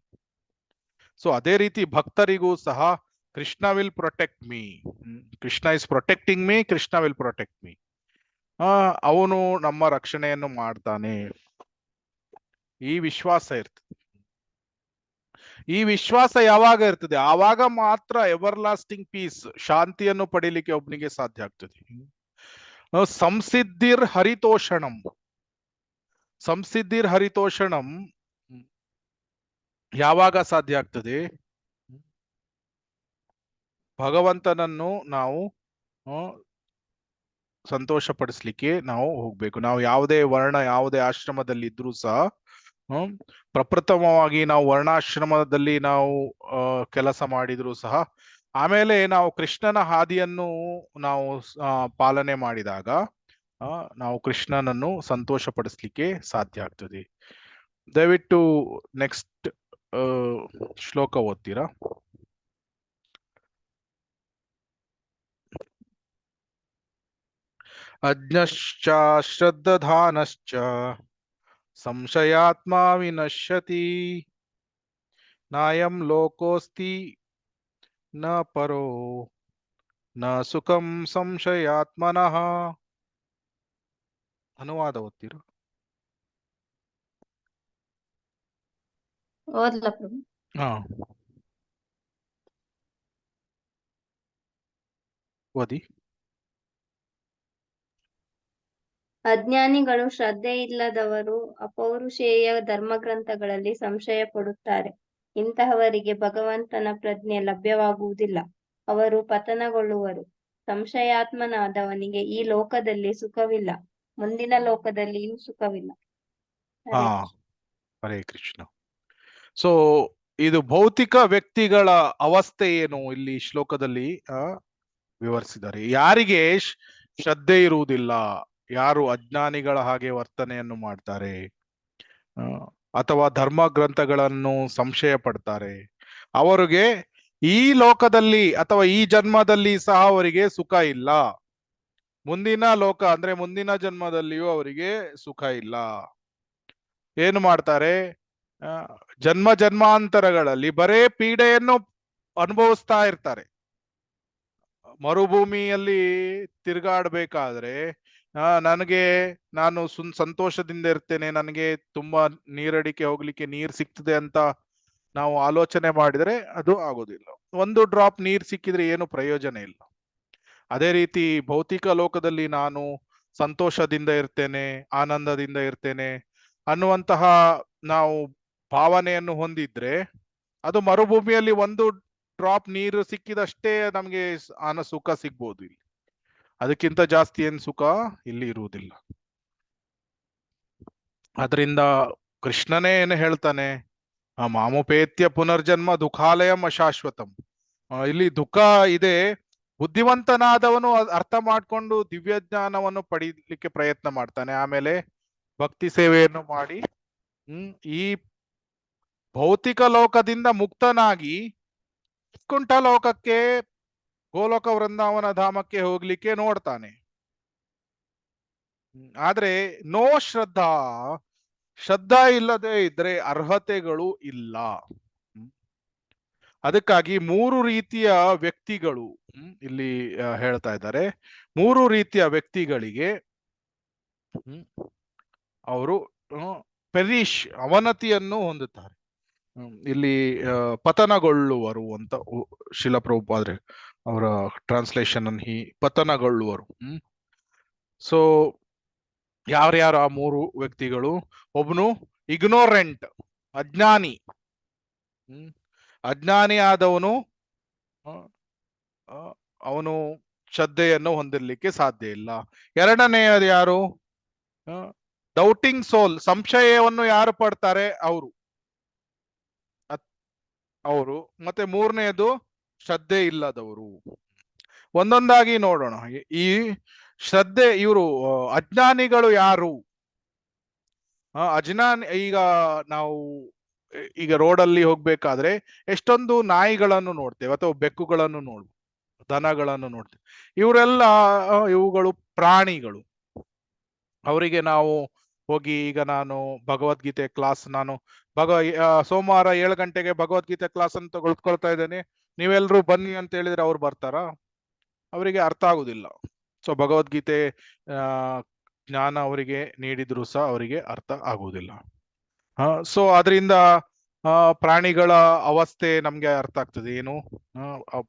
ಸೊ ಅದೇ ರೀತಿ ಭಕ್ತರಿಗೂ ಸಹ Krishna will protect me, Krishna is protecting me, Krishna will protect me. ಅವನು ನಮ್ಮ ರಕ್ಷಣೆಯನ್ನು ಮಾಡ್ತಾನೆ, ಈ ವಿಶ್ವಾಸ ಇರ್ತದೆ. ಈ ವಿಶ್ವಾಸ ಯಾವಾಗ ಇರ್ತದೆ, ಆವಾಗ ಮಾತ್ರ ಎವರ್ ಲಾಸ್ಟಿಂಗ್ ಪೀಸ್, ಶಾಂತಿಯನ್ನು ಪಡೀಲಿಕ್ಕೆ ಒಬ್ಬನಿಗೆ ಸಾಧ್ಯ ಆಗ್ತದೆ. ಸಂಸಿದ್ಧಿರ್ ಹರಿತೋಷಣಂ. ಸಂಸಿದ್ಧಿರ್ ಹರಿತೋಷಣಂ ಯಾವಾಗ ಸಾಧ್ಯ ಆಗ್ತದೆ, ಭಗವಂತನನ್ನು ನಾವು ಸಂತೋಷ ಪಡಿಸ್ಲಿಕ್ಕೆ ನಾವು ಹೋಗ್ಬೇಕು. ನಾವು ಯಾವುದೇ ವರ್ಣ, ಯಾವುದೇ ಆಶ್ರಮದಲ್ಲಿ ಇದ್ರೂ ಸಹ, ಪ್ರಪ್ರಥಮವಾಗಿ ನಾವು ವರ್ಣಾಶ್ರಮದಲ್ಲಿ ನಾವು ಕೆಲಸ ಮಾಡಿದ್ರು ಸಹ, ಆಮೇಲೆ ನಾವು ಕೃಷ್ಣನ ಹಾದಿಯನ್ನು ನಾವು ಪಾಲನೆ ಮಾಡಿದಾಗ ನಾವು ಕೃಷ್ಣನನ್ನು ಸಂತೋಷ ಪಡಿಸ್ಲಿಕ್ಕೆ ಸಾಧ್ಯ ಆಗ್ತದೆ. ದಯವಿಟ್ಟು ನೆಕ್ಸ್ಟ್ ಶ್ಲೋಕ ಓದ್ತೀರಾ? ಅಜ್ಞಶ್ಚ ಶ್ರದ್ಧಾನಶ್ಚ ಸಂಶಯಾತ್ಮ ವಿನಶ್ಯತಿ, ನಾಯಂ ಲೋಕೋಸ್ತಿ ನ ಪರೋ ನ ಸುಖಂ ಸಂಶಯಾತ್ಮನಃ. ಅನುವಾದ ಓದ್ತೀರಾ? ಓದ್ಲಾ ಪ್ರಭು? ಓದಿ. ಅಜ್ಞಾನಿಗಳು, ಶ್ರದ್ಧೆ ಇಲ್ಲದವರು ಅಪೌರುಷೇಯ ಧರ್ಮಗ್ರಂಥಗಳಲ್ಲಿ ಸಂಶಯ ಪಡುತ್ತಾರೆ. ಇಂತಹವರಿಗೆ ಭಗವಂತನ ಪ್ರಜ್ಞೆ ಲಭ್ಯವಾಗುವುದಿಲ್ಲ, ಅವರು ಪತನಗೊಳ್ಳುವರು. ಸಂಶಯಾತ್ಮನಾದವನಿಗೆ ಈ ಲೋಕದಲ್ಲಿ ಸುಖವಿಲ್ಲ, ಮುಂದಿನ ಲೋಕದಲ್ಲಿಯೂ ಸುಖವಿಲ್ಲ. ಹರೇ ಕೃಷ್ಣ. ಸೊ ಇದು ಭೌತಿಕ ವ್ಯಕ್ತಿಗಳ ಅವಸ್ಥೆ ಏನು ಇಲ್ಲಿ ಶ್ಲೋಕದಲ್ಲಿ ವಿವರಿಸಿದ್ದಾರೆ. ಯಾರಿಗೆ ಶ್ರದ್ಧೆ ಇರುವುದಿಲ್ಲ, ಯಾರು ಅಜ್ಞಾನಿಗಳ ಹಾಗೆ ವರ್ತನೆಯನ್ನು ಮಾಡ್ತಾರೆ, ಅಥವಾ ಧರ್ಮ ಗ್ರಂಥಗಳನ್ನು ಸಂಶಯ ಪಡ್ತಾರೆ, ಅವರಿಗೆ ಈ ಲೋಕದಲ್ಲಿ ಅಥವಾ ಈ ಜನ್ಮದಲ್ಲಿ ಸಹ ಅವರಿಗೆ ಸುಖ ಇಲ್ಲ, ಮುಂದಿನ ಲೋಕ ಅಂದ್ರೆ ಮುಂದಿನ ಜನ್ಮದಲ್ಲಿಯೂ ಅವರಿಗೆ ಸುಖ ಇಲ್ಲ. ಏನು ಮಾಡ್ತಾರೆ, ಜನ್ಮ ಜನ್ಮಾಂತರಗಳಲ್ಲಿ ಬರೇ ಪೀಡೆಯನ್ನು ಅನುಭವಿಸ್ತಾ ಇರ್ತಾರೆ. ಮರುಭೂಮಿಯಲ್ಲಿ ತಿರುಗಾಡ್ಬೇಕಾದ್ರೆ ನಾನು ಸಂತೋಷದಿಂದ ಇರ್ತೇನೆ, ನನಗೆ ತುಂಬಾ ನೀರಡಿಕೆ ಹೋಗ್ಲಿಕ್ಕೆ ನೀರ್ ಸಿಗ್ತದೆ ಅಂತ ನಾವು ಆಲೋಚನೆ ಮಾಡಿದ್ರೆ ಅದು ಆಗೋದಿಲ್ಲ. ಒಂದು ಡ್ರಾಪ್ ನೀರ್ ಸಿಕ್ಕಿದ್ರೆ ಏನು ಪ್ರಯೋಜನ ಇಲ್ಲ. ಅದೇ ರೀತಿ ಭೌತಿಕ ಲೋಕದಲ್ಲಿ ನಾನು ಸಂತೋಷದಿಂದ ಇರ್ತೇನೆ, ಆನಂದದಿಂದ ಇರ್ತೇನೆ ಅನ್ನುವಂತಹ ನಾವು ಭಾವನೆಯನ್ನು ಹೊಂದಿದ್ರೆ, ಅದು ಮರುಭೂಮಿಯಲ್ಲಿ ಒಂದು ಡ್ರಾಪ್ ನೀರು ಸಿಕ್ಕಿದಷ್ಟೇ ನಮ್ಗೆ ಸುಖ ಸಿಗ್ಬೋದು. ಇಲ್ಲಿ ಅದಕ್ಕಿಂತ ಜಾಸ್ತಿ ಏನ್ ಸುಖ ಇಲ್ಲಿ ಇರುವುದಿಲ್ಲ. ಅದರಿಂದ ಕೃಷ್ಣನೇ ಏನು ಹೇಳ್ತಾನೆ, ಮಾಮುಪೇತ್ಯ ಪುನರ್ಜನ್ಮ ದುಃಖಾಲಯಂ ಅಶಾಶ್ವತಂ. ಇಲ್ಲಿ ದುಃಖ ಇದೆ, ಬುದ್ಧಿವಂತನಾದವನು ಅರ್ಥ ಮಾಡ್ಕೊಂಡು ದಿವ್ಯ ಜ್ಞಾನವನ್ನು ಪಡೀಲಿಕ್ಕೆ ಪ್ರಯತ್ನ ಮಾಡ್ತಾನೆ, ಆಮೇಲೆ ಭಕ್ತಿ ಸೇವೆಯನ್ನು ಮಾಡಿ ಈ ಭೌತಿಕ ಲೋಕದಿಂದ ಮುಕ್ತನಾಗಿ ಕುಂಠ ಲೋಕಕ್ಕೆ, ಗೋಲೋಕ ವೃಂದಾವನ ಧಾಮಕ್ಕೆ ಹೋಗ್ಲಿಕ್ಕೆ ನೋಡ್ತಾನೆ. ಆದ್ರೆ ನೋ ಶ್ರದ್ಧಾ, ಶ್ರದ್ಧಾ ಇಲ್ಲದೆ ಇದ್ರೆ ಅರ್ಹತೆಗಳು ಇಲ್ಲ. ಅದಕ್ಕಾಗಿ ಮೂರು ರೀತಿಯ ವ್ಯಕ್ತಿಗಳು ಇಲ್ಲಿ ಹೇಳ್ತಾ ಇದ್ದಾರೆ. ಮೂರು ರೀತಿಯ ವ್ಯಕ್ತಿಗಳಿಗೆ ಅವರು ಪೆರಿಶ್ ಅವನತಿಯನ್ನು ಹೊಂದುತ್ತಾರೆ. ಇಲ್ಲಿ ಪತನಗೊಳ್ಳುವರು ಅಂತ ಶಿಲ ಪ್ರಭುಪಾದ್ರೆ ಅವರ ಟ್ರಾನ್ಸ್ಲೇಷನ್ ಅನ್ನು ಪತನಗೊಳ್ಳುವರು. ಸೊ ಯಾರ್ಯಾರು ಆ ಮೂರು ವ್ಯಕ್ತಿಗಳು? ಒಬ್ನು ಇಗ್ನೋರೆಂಟ್, ಅಜ್ಞಾನಿ. ಅಜ್ಞಾನಿ ಆದವನು ಅವನು ಶ್ರದ್ಧೆಯನ್ನು ಹೊಂದಿರ್ಲಿಕ್ಕೆ ಸಾಧ್ಯ ಇಲ್ಲ. ಎರಡನೆಯದು ಯಾರು? ಡೌಟಿಂಗ್ ಸೋಲ್, ಸಂಶಯವನ್ನು ಯಾರು ಪಡ್ತಾರೆ ಅವರು. ಮತ್ತೆ ಮೂರನೆಯದು ಶ್ರದ್ಧೆ ಇಲ್ಲದವರು. ಒಂದೊಂದಾಗಿ ನೋಡೋಣ. ಈ ಶ್ರದ್ಧೆ, ಇವರು ಅಜ್ಞಾನಿಗಳು ಯಾರು? ಈಗ ನಾವು ರೋಡಲ್ಲಿ ಹೋಗ್ಬೇಕಾದ್ರೆ ಎಷ್ಟೊಂದು ನಾಯಿಗಳನ್ನು ನೋಡ್ತೇವೆ, ಅಥವಾ ಬೆಕ್ಕುಗಳನ್ನು ನೋಡ್ಬೋದು, ದನಗಳನ್ನು ನೋಡ್ತೇವೆ. ಇವುಗಳು ಪ್ರಾಣಿಗಳು. ಅವರಿಗೆ ನಾವು ಹೋಗಿ, ಈಗ ನಾನು ಭಗವದ್ಗೀತೆ ಕ್ಲಾಸ್, ನಾನು ಸೋಮವಾರ 7 ಗಂಟೆಗೆ ಭಗವದ್ಗೀತೆ ಕ್ಲಾಸ್ ಅಂತ ತೆಗೆದುಕೊಳ್ತಾ ಇದ್ದೇನೆ, ನೀವೆಲ್ಲರೂ ಬನ್ನಿ ಅಂತ ಹೇಳಿದ್ರೆ ಅವ್ರು ಬರ್ತಾರಾ? ಅವರಿಗೆ ಅರ್ಥ ಆಗುದಿಲ್ಲ. ಸೊ ಭಗವದ್ಗೀತೆ ಜ್ಞಾನ ಅವರಿಗೆ ನೀಡಿದ್ರು ಸಹ ಅವರಿಗೆ ಅರ್ಥ ಆಗುವುದಿಲ್ಲ. ಸೊ ಅದರಿಂದ ಪ್ರಾಣಿಗಳ ಅವಸ್ಥೆ ನಮ್ಗೆ ಅರ್ಥ ಆಗ್ತದೆ. ಏನು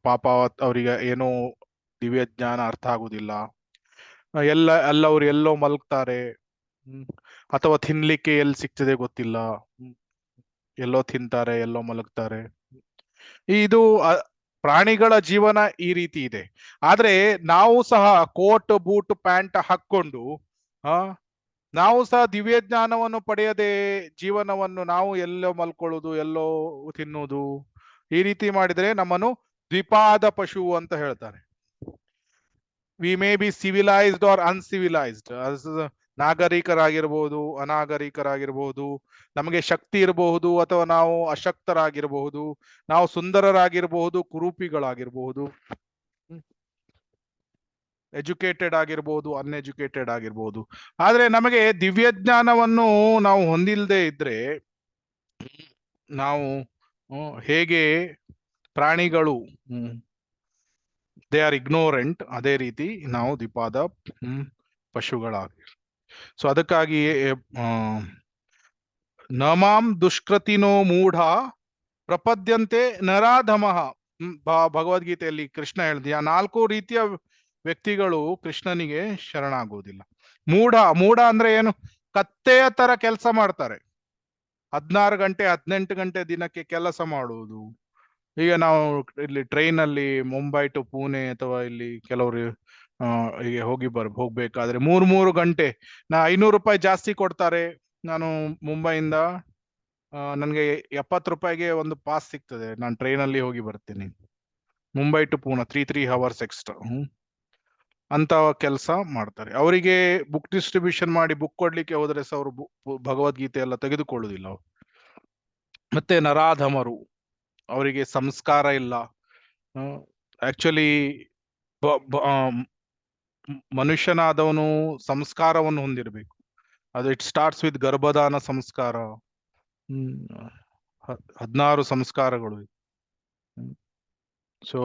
ಪಾಪ ಅವರಿಗೆ ಏನೋ ದಿವ್ಯ ಜ್ಞಾನ ಅರ್ಥ ಆಗುದಿಲ್ಲ. ಅವ್ರು ಎಲ್ಲೋ ಮಲಗ್ತಾರೆ, ಅಥವಾ ತಿನ್ಲಿಕ್ಕೆ ಎಲ್ಲಿ ಸಿಗ್ತದೆ ಗೊತ್ತಿಲ್ಲ, ಎಲ್ಲೋ ತಿಂತಾರೆ, ಎಲ್ಲೋ ಮಲಗ್ತಾರೆ. ಇದು ಪ್ರಾಣಿಗಳ ಜೀವನ ಈ ರೀತಿ ಇದೆ. ಆದ್ರೆ ನಾವು ಸಹ ಕೋಟ್ ಬೂಟ್ ಪ್ಯಾಂಟ್ ಹಾಕೊಂಡು ನಾವು ಸಹ ದಿವ್ಯ ಜ್ಞಾನವನ್ನು ಪಡೆಯದೆ ಜೀವನವನ್ನು ನಾವು ಎಲ್ಲೋ ಮಲ್ಕೊಳ್ಳೋದು, ಎಲ್ಲೋ ತಿನ್ನುವುದು, ಈ ರೀತಿ ಮಾಡಿದ್ರೆ ನಮ್ಮನ್ನು ದ್ವಿಪಾದ ಪಶು ಅಂತ ಹೇಳ್ತಾರೆ. We may be civilised or uncivilised. ನಾಗರಿಕರಾಗಿರ್ಬೋದು, ಅನಾಗರಿಕರಾಗಿರ್ಬೋದು, ನಮಗೆ ಶಕ್ತಿ ಇರಬಹುದು ಅಥವಾ ನಾವು ಅಶಕ್ತರಾಗಿರಬಹುದು, ನಾವು ಸುಂದರರಾಗಿರಬಹುದು, ಕುರೂಪಿಗಳಾಗಿರಬಹುದು, ಎಜುಕೇಟೆಡ್ ಆಗಿರ್ಬೋದು, ಅನ್ಎಜುಕೇಟೆಡ್ ಆಗಿರ್ಬೋದು. ಆದ್ರೆ ನಮಗೆ ದಿವ್ಯ ಜ್ಞಾನವನ್ನು ನಾವು ಹೊಂದಿಲ್ಲದೆ ಇದ್ರೆ ನಾವು ಹೇಗೆ ಪ್ರಾಣಿಗಳು ದೇ ಆರ್ ಇಗ್ನೋರೆಂಟ್, ಅದೇ ರೀತಿ ನಾವು ದ್ವಿಪಾದ ಪಶುಗಳಾಗಿ. ಸೊ ಅದಕ್ಕಾಗಿ ನಮಾಂ ದುಷ್ಕೃತಿನೋ ಮೂಢ ಪ್ರಪದ್ಯಂತೆ ನರಾಧಮಃ. ಭಗವದ್ಗೀತೆಯಲ್ಲಿ ಕೃಷ್ಣ ಹೇಳಿದ 4 ರೀತಿಯ ವ್ಯಕ್ತಿಗಳು ಕೃಷ್ಣನಿಗೆ ಶರಣಾಗುವುದಿಲ್ಲ. ಮೂಢ ಅಂದ್ರೆ ಏನು? ಕತ್ತೆಯ ತರ ಕೆಲಸ ಮಾಡ್ತಾರೆ. 16 ಗಂಟೆ 18 ಗಂಟೆ ದಿನಕ್ಕೆ ಕೆಲಸ ಮಾಡುವುದು. ಈಗ ನಾವು ಇಲ್ಲಿ ಟ್ರೈನ್ ಅಲ್ಲಿ ಮುಂಬೈ ಟು ಪುಣೆ ಅಥವಾ ಇಲ್ಲಿ ಕೆಲವರು ಹೀಗೆ ಹೋಗ್ಬೇಕಾದ್ರೆ 3 ಗಂಟೆ 500 ರೂಪಾಯಿ ಜಾಸ್ತಿ ಕೊಡ್ತಾರೆ. ನಾನು ಮುಂಬೈಯಿಂದ ನನ್ಗೆ 70 ರೂಪಾಯಿಗೆ ಒಂದು ಪಾಸ್ ಸಿಗ್ತದೆ, ನಾನು ಟ್ರೈನ್ ಅಲ್ಲಿ ಹೋಗಿ ಬರ್ತೀನಿ. Mumbai to Poona 3 hours extra ಅಂತ ಕೆಲಸ ಮಾಡ್ತಾರೆ. ಅವರಿಗೆ ಬುಕ್ ಡಿಸ್ಟ್ರಿಬ್ಯೂಷನ್ ಮಾಡಿ ಬುಕ್ ಕೊಡ್ಲಿಕ್ಕೆ ಹೋದ್ರೆ ಸಹ ಅವರು ಭಗವದ್ಗೀತೆ ಎಲ್ಲ ತೆಗೆದುಕೊಳ್ಳುವುದಿಲ್ಲ. ಮತ್ತೆ ನರಾಧಮರು, ಅವರಿಗೆ ಸಂಸ್ಕಾರ ಇಲ್ಲ. ಆಕ್ಚುಲಿ ಮನುಷ್ಯನಾದವನು ಸಂಸ್ಕಾರವನ್ನು ಹೊಂದಿರಬೇಕು. ಅದು ಇಟ್ ಸ್ಟಾರ್ಟ್ಸ್ ವಿತ್ ಗರ್ಭಧಾನ ಸಂಸ್ಕಾರ. 16 ಸಂಸ್ಕಾರಗಳು. ಸೊ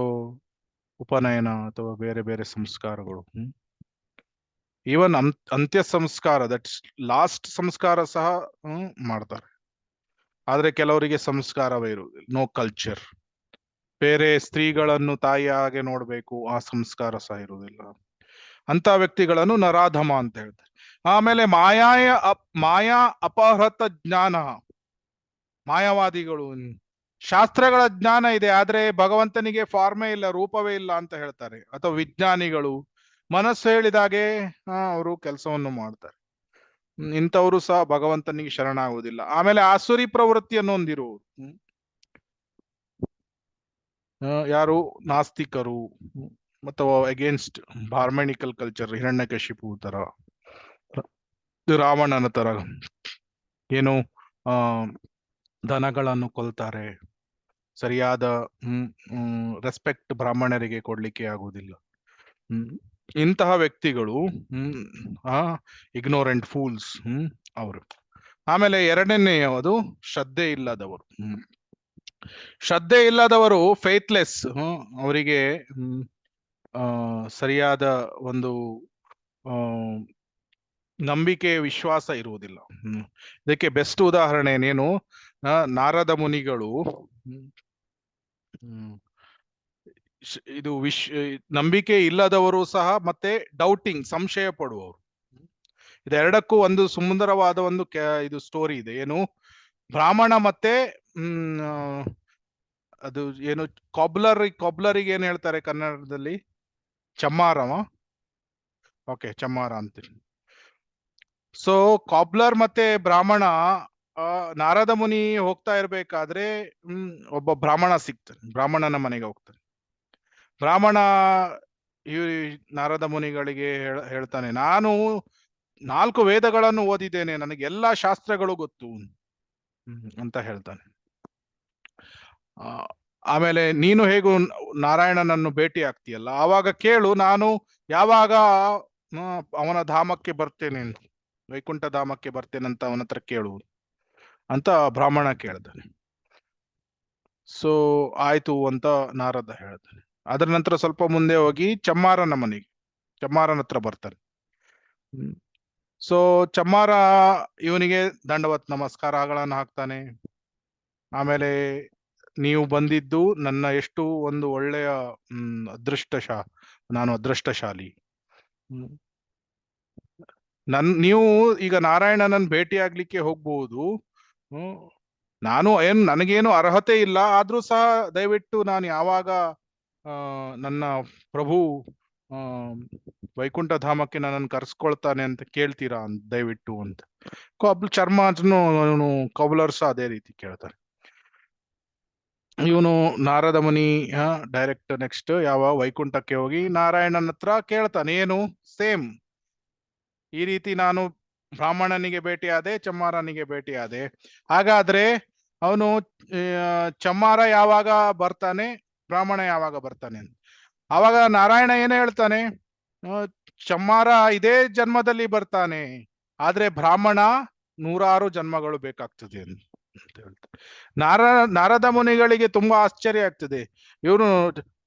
ಉಪನಯನ ಅಥವಾ ಬೇರೆ ಬೇರೆ ಸಂಸ್ಕಾರಗಳು, ಈವನ್ ಅಂತ್ಯ ಸಂಸ್ಕಾರ, ದಟ್ ಲಾಸ್ಟ್ ಸಂಸ್ಕಾರ ಸಹ ಮಾಡ್ತಾರೆ. ಆದ್ರೆ ಕೆಲವರಿಗೆ ಸಂಸ್ಕಾರವೇ ಇರುವುದಿಲ್ಲ, ನೋ ಕಲ್ಚರ್. ಬೇರೆ ಸ್ತ್ರೀಗಳನ್ನು ತಾಯಿ ಹಾಗೆ ನೋಡ್ಬೇಕು, ಆ ಸಂಸ್ಕಾರ ಸಹ ಇರುವುದಿಲ್ಲ. ಅಂತ ವ್ಯಕ್ತಿಗಳನ್ನು ನರಾಧಮ ಅಂತ ಹೇಳ್ತಾರೆ. ಆಮೇಲೆ ಮಾಯಾ ಅಪಹೃತ ಜ್ಞಾನ, ಮಾಯಾವಾದಿಗಳು. ಶಾಸ್ತ್ರಗಳ ಜ್ಞಾನ ಇದೆ, ಆದ್ರೆ ಭಗವಂತನಿಗೆ ಫಾರ್ಮೇ ಇಲ್ಲ, ರೂಪವೇ ಇಲ್ಲ ಅಂತ ಹೇಳ್ತಾರೆ. ಅಥವಾ ವಿಜ್ಞಾನಿಗಳು, ಮನಸ್ಸು ಹೇಳಿದಾಗೆ ಅವರು ಕೆಲಸವನ್ನು ಮಾಡ್ತಾರೆ. ಇಂಥವರು ಸಹ ಭಗವಂತನಿಗೆ ಶರಣಾಗುವುದಿಲ್ಲ. ಆಮೇಲೆ ಆಸುರಿ ಪ್ರವೃತ್ತಿಯನ್ನು ಹೊಂದಿರುವರು ಯಾರು? ನಾಸ್ತಿಕರು, ಅಥವಾ ಅಗೇನ್ಸ್ಟ್ ಬಾರ್ಮೆನಿಕಲ್ ಕಲ್ಚರ್, ಹಿರಣ್ಯಕಶಿಪು ತರ, ರಾವಣನ ತರ, ಏನು ದನಗಳನ್ನು ಕೊಲ್ತಾರೆ, ಸರಿಯಾದ ರೆಸ್ಪೆಕ್ಟ್ ಬ್ರಾಹ್ಮಣರಿಗೆ ಕೊಡ್ಲಿಕ್ಕೆ ಆಗುವುದಿಲ್ಲ. ಇಂತಹ ವ್ಯಕ್ತಿಗಳು ಇಗ್ನೋರೆಂಟ್ ಫೂಲ್ಸ್ ಅವರು. ಆಮೇಲೆ ಎರಡನೇ ಯಾವುದು? ಶ್ರದ್ಧೆ ಇಲ್ಲದವರು. ಶ್ರದ್ಧೆ ಇಲ್ಲದವರು ಫೇತ್ಲೆಸ್. ಅವರಿಗೆ ಸರಿಯಾದ ಒಂದು ನಂಬಿಕೆ ವಿಶ್ವಾಸ ಇರುವುದಿಲ್ಲ. ಇದಕ್ಕೆ ಬೆಸ್ಟ್ ಉದಾಹರಣೆ ಏನೇನು? ನಾರದ ಮುನಿಗಳು ಇದು ನಂಬಿಕೆ ಇಲ್ಲದವರು ಸಹ, ಮತ್ತೆ ಡೌಟಿಂಗ್, ಸಂಶಯ ಪಡುವವರು. ಇದೆರಡಕ್ಕೂ ಒಂದು ಸುಂದರವಾದ ಒಂದು ಇದು ಸ್ಟೋರಿ ಇದೆ. ಏನು? ಬ್ರಾಹ್ಮಣ ಮತ್ತೆ ಅದು ಏನು ಕೊಬ್ಲರಿಗೆ ಏನ್ ಹೇಳ್ತಾರೆ ಕನ್ನಡದಲ್ಲಿ? ಚಮ್ಮಾರವ. ಓಕೆ, ಚಮ್ಮಾರ ಅಂತೀರಿ. ಸೊ ಕಾಬ್ಲರ್ ಮತ್ತೆ ಬ್ರಾಹ್ಮಣ, ನಾರದ ಮುನಿ ಹೋಗ್ತಾ ಇರ್ಬೇಕಾದ್ರೆ ಒಬ್ಬ ಬ್ರಾಹ್ಮಣ ಸಿಗ್ತಾನೆ. ಬ್ರಾಹ್ಮಣನ ಮನೆಗೆ ಹೋಗ್ತಾನೆ. ಬ್ರಾಹ್ಮಣ ಈ ನಾರದ ಮುನಿಗಳಿಗೆ ಹೇಳ್ತಾನೆ, ನಾನು 4 ವೇದಗಳನ್ನು ಓದಿದ್ದೇನೆ, ನನಗೆ ಎಲ್ಲಾ ಶಾಸ್ತ್ರಗಳು ಗೊತ್ತು ಅಂತ ಹೇಳ್ತಾನೆ. ಆಮೇಲೆ ನೀನು ಹೇಗೂ ನಾರಾಯಣನನ್ನು ಭೇಟಿ ಆಗ್ತೀಯಲ್ಲ, ಆವಾಗ ಕೇಳು, ನಾನು ಯಾವಾಗ ಅವನ ಧಾಮಕ್ಕೆ ಬರ್ತೇನೆ, ವೈಕುಂಠ ಧಾಮಕ್ಕೆ ಬರ್ತೇನೆ ಅಂತ ಅವನ ಹತ್ರ ಕೇಳು ಅಂತ ಬ್ರಾಹ್ಮಣ ಕೇಳ್ತಾನೆ. ಸೊ ಆಯ್ತು ಅಂತ ನಾರದ ಹೇಳ್ತಾನೆ. ಅದರ ನಂತರ ಸ್ವಲ್ಪ ಮುಂದೆ ಹೋಗಿ ಚಮ್ಮಾರನ ಹತ್ರ ಬರ್ತಾನೆ. ಸೊ ಚಮ್ಮಾರ ಇವನಿಗೆ ದಂಡವತ್ ನಮಸ್ಕಾರಗಳನ್ನು ಹಾಕ್ತಾನೆ. ಆಮೇಲೆ ನೀವು ಬಂದಿದ್ದು ನನ್ನ ಎಷ್ಟು ಒಂದು ಒಳ್ಳೆಯ ನಾನು ಅದೃಷ್ಟಶಾಲಿ. ನೀವು ಈಗ ನಾರಾಯಣನನ್ನು ಭೇಟಿ ಆಗ್ಲಿಕ್ಕೆ ಹೋಗ್ಬಹುದು. ನನಗೇನು ಅರ್ಹತೆ ಇಲ್ಲ, ಆದ್ರೂ ಸಹ ದಯವಿಟ್ಟು ನಾನು ಯಾವಾಗ ನನ್ನ ಪ್ರಭು ವೈಕುಂಠ ಧಾಮಕ್ಕೆ ನನ್ನನ್ನು ಕರ್ಸ್ಕೊಳ್ತಾನೆ ಅಂತ ಕೇಳ್ತೀರಾ ದಯವಿಟ್ಟು ಅಂತ. ಕಬಲರ್ಸ್ ಅದೇ ರೀತಿ ಕೇಳ್ತಾರೆ. ಇವನು ನಾರದ ಮುನಿ ಡೈರೆಕ್ಟ್ ನೆಕ್ಸ್ಟ್ ಯಾವ ವೈಕುಂಠಕ್ಕೆ ಹೋಗಿ ನಾರಾಯಣನ ಹತ್ರ ಕೇಳ್ತಾನೆ. ಏನು? ಸೇಮ್ ಈ ರೀತಿ ನಾನು ಬ್ರಾಹ್ಮಣನಿಗೆ ಭೇಟಿ ಆದೆ, ಚಮ್ಮಾರನಿಗೆ ಭೇಟಿ ಆದೆ. ಹಾಗಾದ್ರೆ ಅವನು ಚಮ್ಮಾರ ಯಾವಾಗ ಬರ್ತಾನೆ, ಬ್ರಾಹ್ಮಣ ಯಾವಾಗ ಬರ್ತಾನೆ ಅಂತ. ಆವಾಗ ನಾರಾಯಣ ಏನು ಹೇಳ್ತಾನೆ? ಚಮ್ಮಾರ ಇದೇ ಜನ್ಮದಲ್ಲಿ ಬರ್ತಾನೆ, ಆದ್ರೆ ಬ್ರಾಹ್ಮಣ 100 ಜನ್ಮಗಳು ಬೇಕಾಗ್ತದೆ ಅಂತ ಹೇಳ್ತಾರೆ. ನಾರದ ಮುನಿಗಳಿಗೆ ತುಂಬಾ ಆಶ್ಚರ್ಯ ಆಗ್ತದೆ. ಇವನು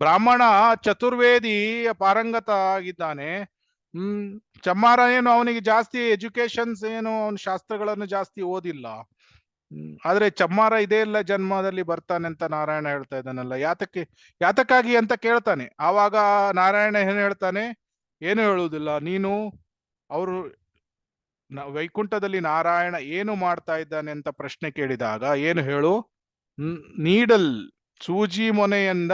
ಬ್ರಾಹ್ಮಣ ಚತುರ್ವೇದಿ ಪಾರಂಗತ ಆಗಿದ್ದಾನೆ. ಚಮ್ಮಾರ ಏನು ಅವನಿಗೆ ಜಾಸ್ತಿ ಎಜುಕೇಶನ್ಸ್ ಏನು, ಅವನ ಶಾಸ್ತ್ರಗಳನ್ನು ಜಾಸ್ತಿ ಓದಿಲ್ಲ. ಆದ್ರೆ ಚಮ್ಮಾರ ಇದೇ ಎಲ್ಲ ಜನ್ಮದಲ್ಲಿ ಬರ್ತಾನೆ ಅಂತ ನಾರಾಯಣ ಹೇಳ್ತಾ ಇದ್ದಾನಲ್ಲ, ಯಾತಕ್ಕಾಗಿ ಅಂತ ಕೇಳ್ತಾನೆ. ಆವಾಗ ನಾರಾಯಣ ಏನು ಹೇಳ್ತಾನೆ? ಏನು ಹೇಳುವುದಿಲ್ಲ. ನೀನು ಅವರು ವೈಕುಂಠದಲ್ಲಿ ನಾರಾಯಣ ಏನು ಮಾಡ್ತಾ ಇದ್ದಾನೆ ಅಂತ ಪ್ರಶ್ನೆ ಕೇಳಿದಾಗ ಏನು ಹೇಳು? ನೀಡಲ್, ಸೂಜಿ ಮೊನೆಯಿಂದ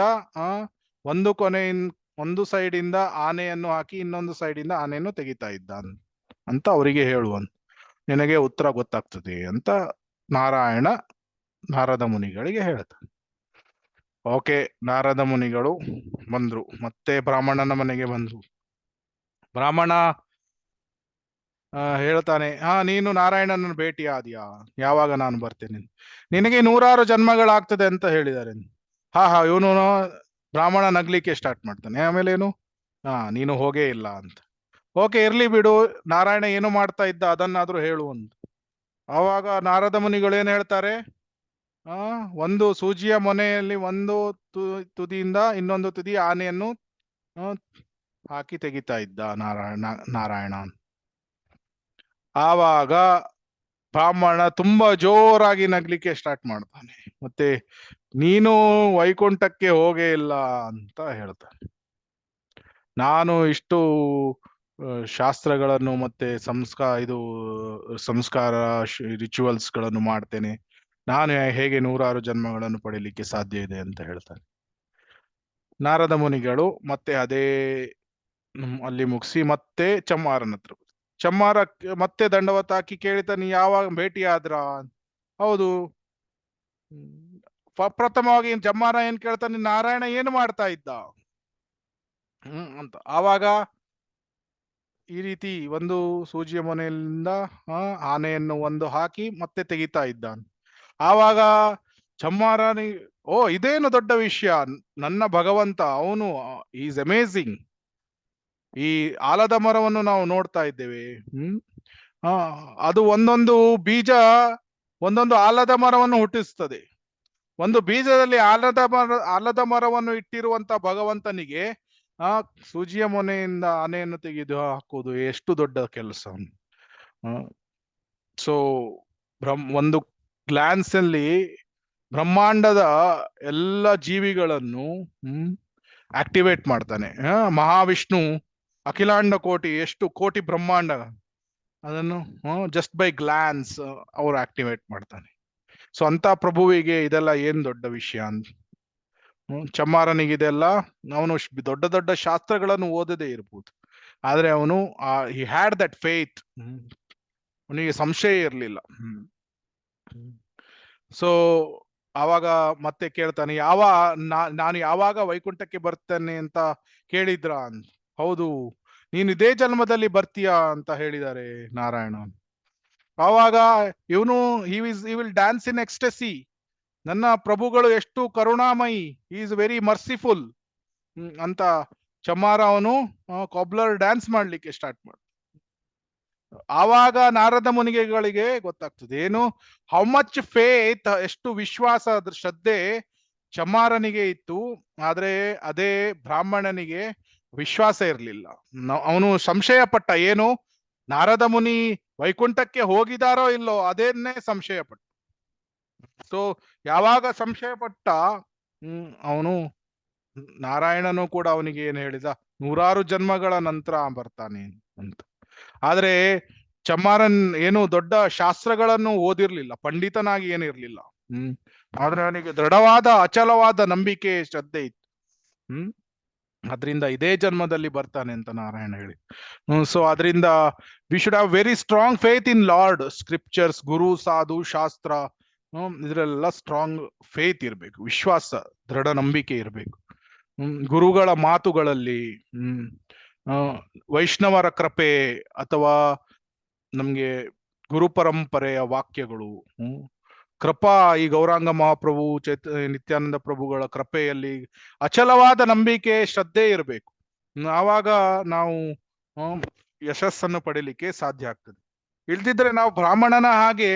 ಒಂದು ಸೈಡಿಂದ ಆನೆಯನ್ನು ಹಾಕಿ ಇನ್ನೊಂದು ಸೈಡಿಂದ ಆನೆಯನ್ನು ತೆಗಿತಾ ಇದ್ದ ಅಂತ ಅವರಿಗೆ ಹೇಳುವಂತ, ನಿನಗೆ ಉತ್ತರ ಗೊತ್ತಾಗ್ತದೆ ಅಂತ ನಾರದ ಮುನಿಗಳಿಗೆ ಹೇಳ್ತಾನೆ. ಓಕೆ, ನಾರದ ಮುನಿಗಳು ಬಂದ್ರು, ಮತ್ತೆ ಬ್ರಾಹ್ಮಣನ ಮನೆಗೆ ಬಂದ್ರು. ಬ್ರಾಹ್ಮಣ ಹೇಳ್ತಾನೆ, ನೀನು ನಾರಾಯಣನನ್ನು ಭೇಟಿ ಆದ್ಯಾ? ಯಾವಾಗ ನಾನು ಬರ್ತೇನೆ? ನಿನಗೆ 100 ಜನ್ಮಗಳಾಗ್ತದೆ ಅಂತ ಹೇಳಿದ್ದಾರೆ. ಇವನು ಬ್ರಾಹ್ಮಣ ನಗ್ಲಿಕ್ಕೆ ಸ್ಟಾರ್ಟ್ ಮಾಡ್ತಾನೆ. ಆಮೇಲೆ ಏನು? ನೀನು ಹೋಗೇ ಇಲ್ಲ ಅಂತ. ಓಕೆ, ಇರ್ಲಿ ಬಿಡು, ನಾರಾಯಣ ಏನು ಮಾಡ್ತಾ ಇದ್ದ ಅದನ್ನಾದ್ರೂ ಹೇಳು ಅಂತ. ಆವಾಗ ನಾರದ ಮುನಿಗಳು ಏನ್ ಹೇಳ್ತಾರೆ? ಒಂದು ಸೂಜಿಯ ಮೊನೆಯಲ್ಲಿ ಒಂದು ತುದಿಯಿಂದ ಇನ್ನೊಂದು ತುದಿ ಆನೆಯನ್ನು ಹಾಕಿ ತೆಗಿತಾ ಇದ್ದ ನಾರಾಯಣ. ಆವಾಗ ಬ್ರಾಹ್ಮಣ ತುಂಬಾ ಜೋರಾಗಿ ನಗ್ಲಿಕ್ಕೆ ಸ್ಟಾರ್ಟ್ ಮಾಡ್ತಾನೆ. ಮತ್ತೆ ನೀನು ವೈಕುಂಠಕ್ಕೆ ಹೋಗೇ ಇಲ್ಲ ಅಂತ ಹೇಳ್ತಾನೆ. ನಾನು ಇಷ್ಟು ಶಾಸ್ತ್ರಗಳನ್ನು ಮತ್ತೆ ಸಂಸ್ಕಾರ ರಿಚುವಲ್ಸ್ ಗಳನ್ನು ಮಾಡ್ತೇನೆ, ನಾನು ಹೇಗೆ 100 ಜನ್ಮಗಳನ್ನು ಪಡೀಲಿಕ್ಕೆ ಸಾಧ್ಯ ಇದೆ ಅಂತ ಹೇಳ್ತಾನೆ. ನಾರದ ಮುನಿಗಳು ಮತ್ತೆ ಅದೇ ಅಲ್ಲಿ ಮುಗಿಸಿ ಮತ್ತೆ ಚಮ್ಮಾರನ ಹತ್ರ. ಚಮ್ಮಾರ ಮತ್ತೆ ದಂಡವತ್ ಹಾಕಿ ಕೇಳಿತಾನೆ, ಯಾವಾಗ ಭೇಟಿ ಆದ್ರ? ಹೌದು. ಪ್ರಥಮವಾಗಿ ಚಮ್ಮಾರ ಏನ್ ಕೇಳ್ತಾನೆ? ನಾರಾಯಣ ಏನು ಮಾಡ್ತಾ ಇದ್ದ ಅಂತ. ಆವಾಗ ಈ ರೀತಿ ಒಂದು ಸೂಜಿಯ ಮೊನೆಯಿಂದ ಆನೆಯನ್ನು ಒಂದು ಹಾಕಿ ಮತ್ತೆ ತೆಗಿತಾ ಇದ್ದಾನೆ. ಆವಾಗ ಚಮ್ಮಾರನಿ, ಇದೇನು ದೊಡ್ಡ ವಿಷಯ, ನನ್ನ ಭಗವಂತ ಅವನು ಈಸ್ ಅಮೇಝಿಂಗ್, ಈ ಆಲದ ಮರವನ್ನು ನಾವು ನೋಡ್ತಾ ಇದ್ದೇವೆ. ಆ, ಅದು ಒಂದೊಂದು ಬೀಜ ಒಂದೊಂದು ಆಲದ ಮರವನ್ನು ಹುಟ್ಟಿಸ್ತದೆ. ಒಂದು ಬೀಜದಲ್ಲಿ ಆಲದ ಮರವನ್ನು ಇಟ್ಟಿರುವಂತ ಭಗವಂತನಿಗೆ ಆ ಸೂಜಿಯ ಮೊನೆಯಿಂದ ಆನೆಯನ್ನು ತೆಗೆದು ಹಾಕುವುದು ಎಷ್ಟು ದೊಡ್ಡ ಕೆಲಸ. ಸೊ ಒಂದು ಗ್ಲಾನ್ಸ್ ಅಲ್ಲಿ ಬ್ರಹ್ಮಾಂಡದ ಎಲ್ಲ ಜೀವಿಗಳನ್ನು ಆಕ್ಟಿವೇಟ್ ಮಾಡ್ತಾನೆ. ಮಹಾವಿಷ್ಣು ಅಖಿಲಾಂಡ ಕೋಟಿ, ಎಷ್ಟು ಕೋಟಿ ಬ್ರಹ್ಮಾಂಡ, ಅದನ್ನು ಜಸ್ಟ್ ಬೈ ಗ್ಲಾನ್ಸ್ ಅವ್ರು ಆಕ್ಟಿವೇಟ್ ಮಾಡ್ತಾನೆ. ಸೊ ಅಂತ ಪ್ರಭುವಿಗೆ ಇದೆಲ್ಲ ಏನ್ ದೊಡ್ಡ ವಿಷಯ ಅಂತ. ಚಮ್ಮಾರನಿಗೆ ಇದೆಲ್ಲ, ಅವನು ದೊಡ್ಡ ದೊಡ್ಡ ಶಾಸ್ತ್ರಗಳನ್ನು ಓದದೇ ಇರ್ಬೋದು, ಆದ್ರೆ ಅವನು ಹಿ ಹ್ಯಾಡ್ ದಟ್ ಫೇತ್, ಅವನಿಗೆ ಸಂಶಯ ಇರಲಿಲ್ಲ. ಸೊ ಆವಾಗ ಮತ್ತೆ ಕೇಳ್ತಾನೆ, ನಾನು ಯಾವಾಗ ವೈಕುಂಠಕ್ಕೆ ಬರ್ತೇನೆ ಅಂತ ಕೇಳಿದ್ರ ಅಂತ. ಹೌದು, ನೀನು ಇದೇ ಜನ್ಮದಲ್ಲಿ ಬರ್ತೀಯಾ ಅಂತ ಹೇಳಿದ್ದಾರೆ ನಾರಾಯಣ. ಆವಾಗ ಇವನು he will dance in ecstasy. ನನ್ನ ಪ್ರಭುಗಳು ಎಷ್ಟು ಕರುಣಾಮಯಿ, ಹಿ ಇಸ್ ವೆರಿ ಮರ್ಸಿಫುಲ್ ಅಂತ ಚಮ್ಮಾರ ಅವನು ಕಾಬ್ಲರ್ ಡ್ಯಾನ್ಸ್ ಮಾಡ್ಲಿಕ್ಕೆ ಸ್ಟಾರ್ಟ್ ಮಾಡ. ಆವಾಗ ನಾರದ ಮುನಿಗಳಿಗೆ ಗೊತ್ತಾಗ್ತದೆ ಏನು, ಹೌ ಮಚ್ ಫೇತ್, ಎಷ್ಟು ವಿಶ್ವಾಸ, ಅದ್ರ ಶ್ರದ್ಧೆ ಚಮ್ಮಾರನಿಗೆ ಇತ್ತು. ಆದ್ರೆ ಅದೇ ಬ್ರಾಹ್ಮಣನಿಗೆ ವಿಶ್ವಾಸ ಇರಲಿಲ್ಲ. ಅವನು ಸಂಶಯ ಪಟ್ಟ, ಏನು ನಾರದ ಮುನಿ ವೈಕುಂಠಕ್ಕೆ ಹೋಗಿದಾರೋ ಇಲ್ಲೋ ಅದೇನ್ನೇ ಸಂಶಯ ಪಟ್ಟ. ಸೊ ಯಾವಾಗ ಸಂಶಯ ಪಟ್ಟ, ಅವನು ನಾರಾಯಣನು ಕೂಡ ಅವನಿಗೆ ಏನ್ ಹೇಳಿದ, 100 ಜನ್ಮಗಳ ನಂತರ ಬರ್ತಾನೆ ಅಂತ. ಆದ್ರೆ ಚಮ್ಮಾರನ್ ಏನು ದೊಡ್ಡ ಶಾಸ್ತ್ರಗಳನ್ನು ಓದಿರ್ಲಿಲ್ಲ, ಪಂಡಿತನಾಗಿ ಏನಿರ್ಲಿಲ್ಲ. ಆದ್ರೆ ಅವನಿಗೆ ದೃಢವಾದ ಅಚಲವಾದ ನಂಬಿಕೆ, ಶ್ರದ್ಧೆ ಇತ್ತು. ಅದರಿಂದ ಇದೇ ಜನ್ಮದಲ್ಲಿ ಬರ್ತಾನೆ ಅಂತ ನಾರಾಯಣ ಹೇಳಿ. ಸೊ ಅದರಿಂದ we should have very strong faith in Lord, scriptures, guru, sadhu, shastra, ಇದ್ರೆಲ್ಲ strong faith ಇರ್ಬೇಕು, ವಿಶ್ವಾಸ, ದೃಢ ನಂಬಿಕೆ ಇರ್ಬೇಕು. ಗುರುಗಳ ಮಾತುಗಳಲ್ಲಿ, ವೈಷ್ಣವರ ಕೃಪೆ ಅಥವಾ ನಮ್ಗೆ ಗುರು ಪರಂಪರೆಯ ವಾಕ್ಯಗಳು, ಕೃಪಾ, ಈ ಗೌರಾಂಗ ಮಹಾಪ್ರಭು, ನಿತ್ಯಾನಂದ ಪ್ರಭುಗಳ ಕೃಪೆಯಲ್ಲಿ ಅಚಲವಾದ ನಂಬಿಕೆ, ಶ್ರದ್ಧೆ ಇರಬೇಕು. ಆವಾಗ ನಾವು ಯಶಸ್ಸನ್ನು ಪಡಿಲಿಕ್ಕೆ ಸಾಧ್ಯ ಆಗ್ತದೆ. ಇಲ್ದಿದ್ರೆ ನಾವು ಬ್ರಾಹ್ಮಣನ ಹಾಗೆ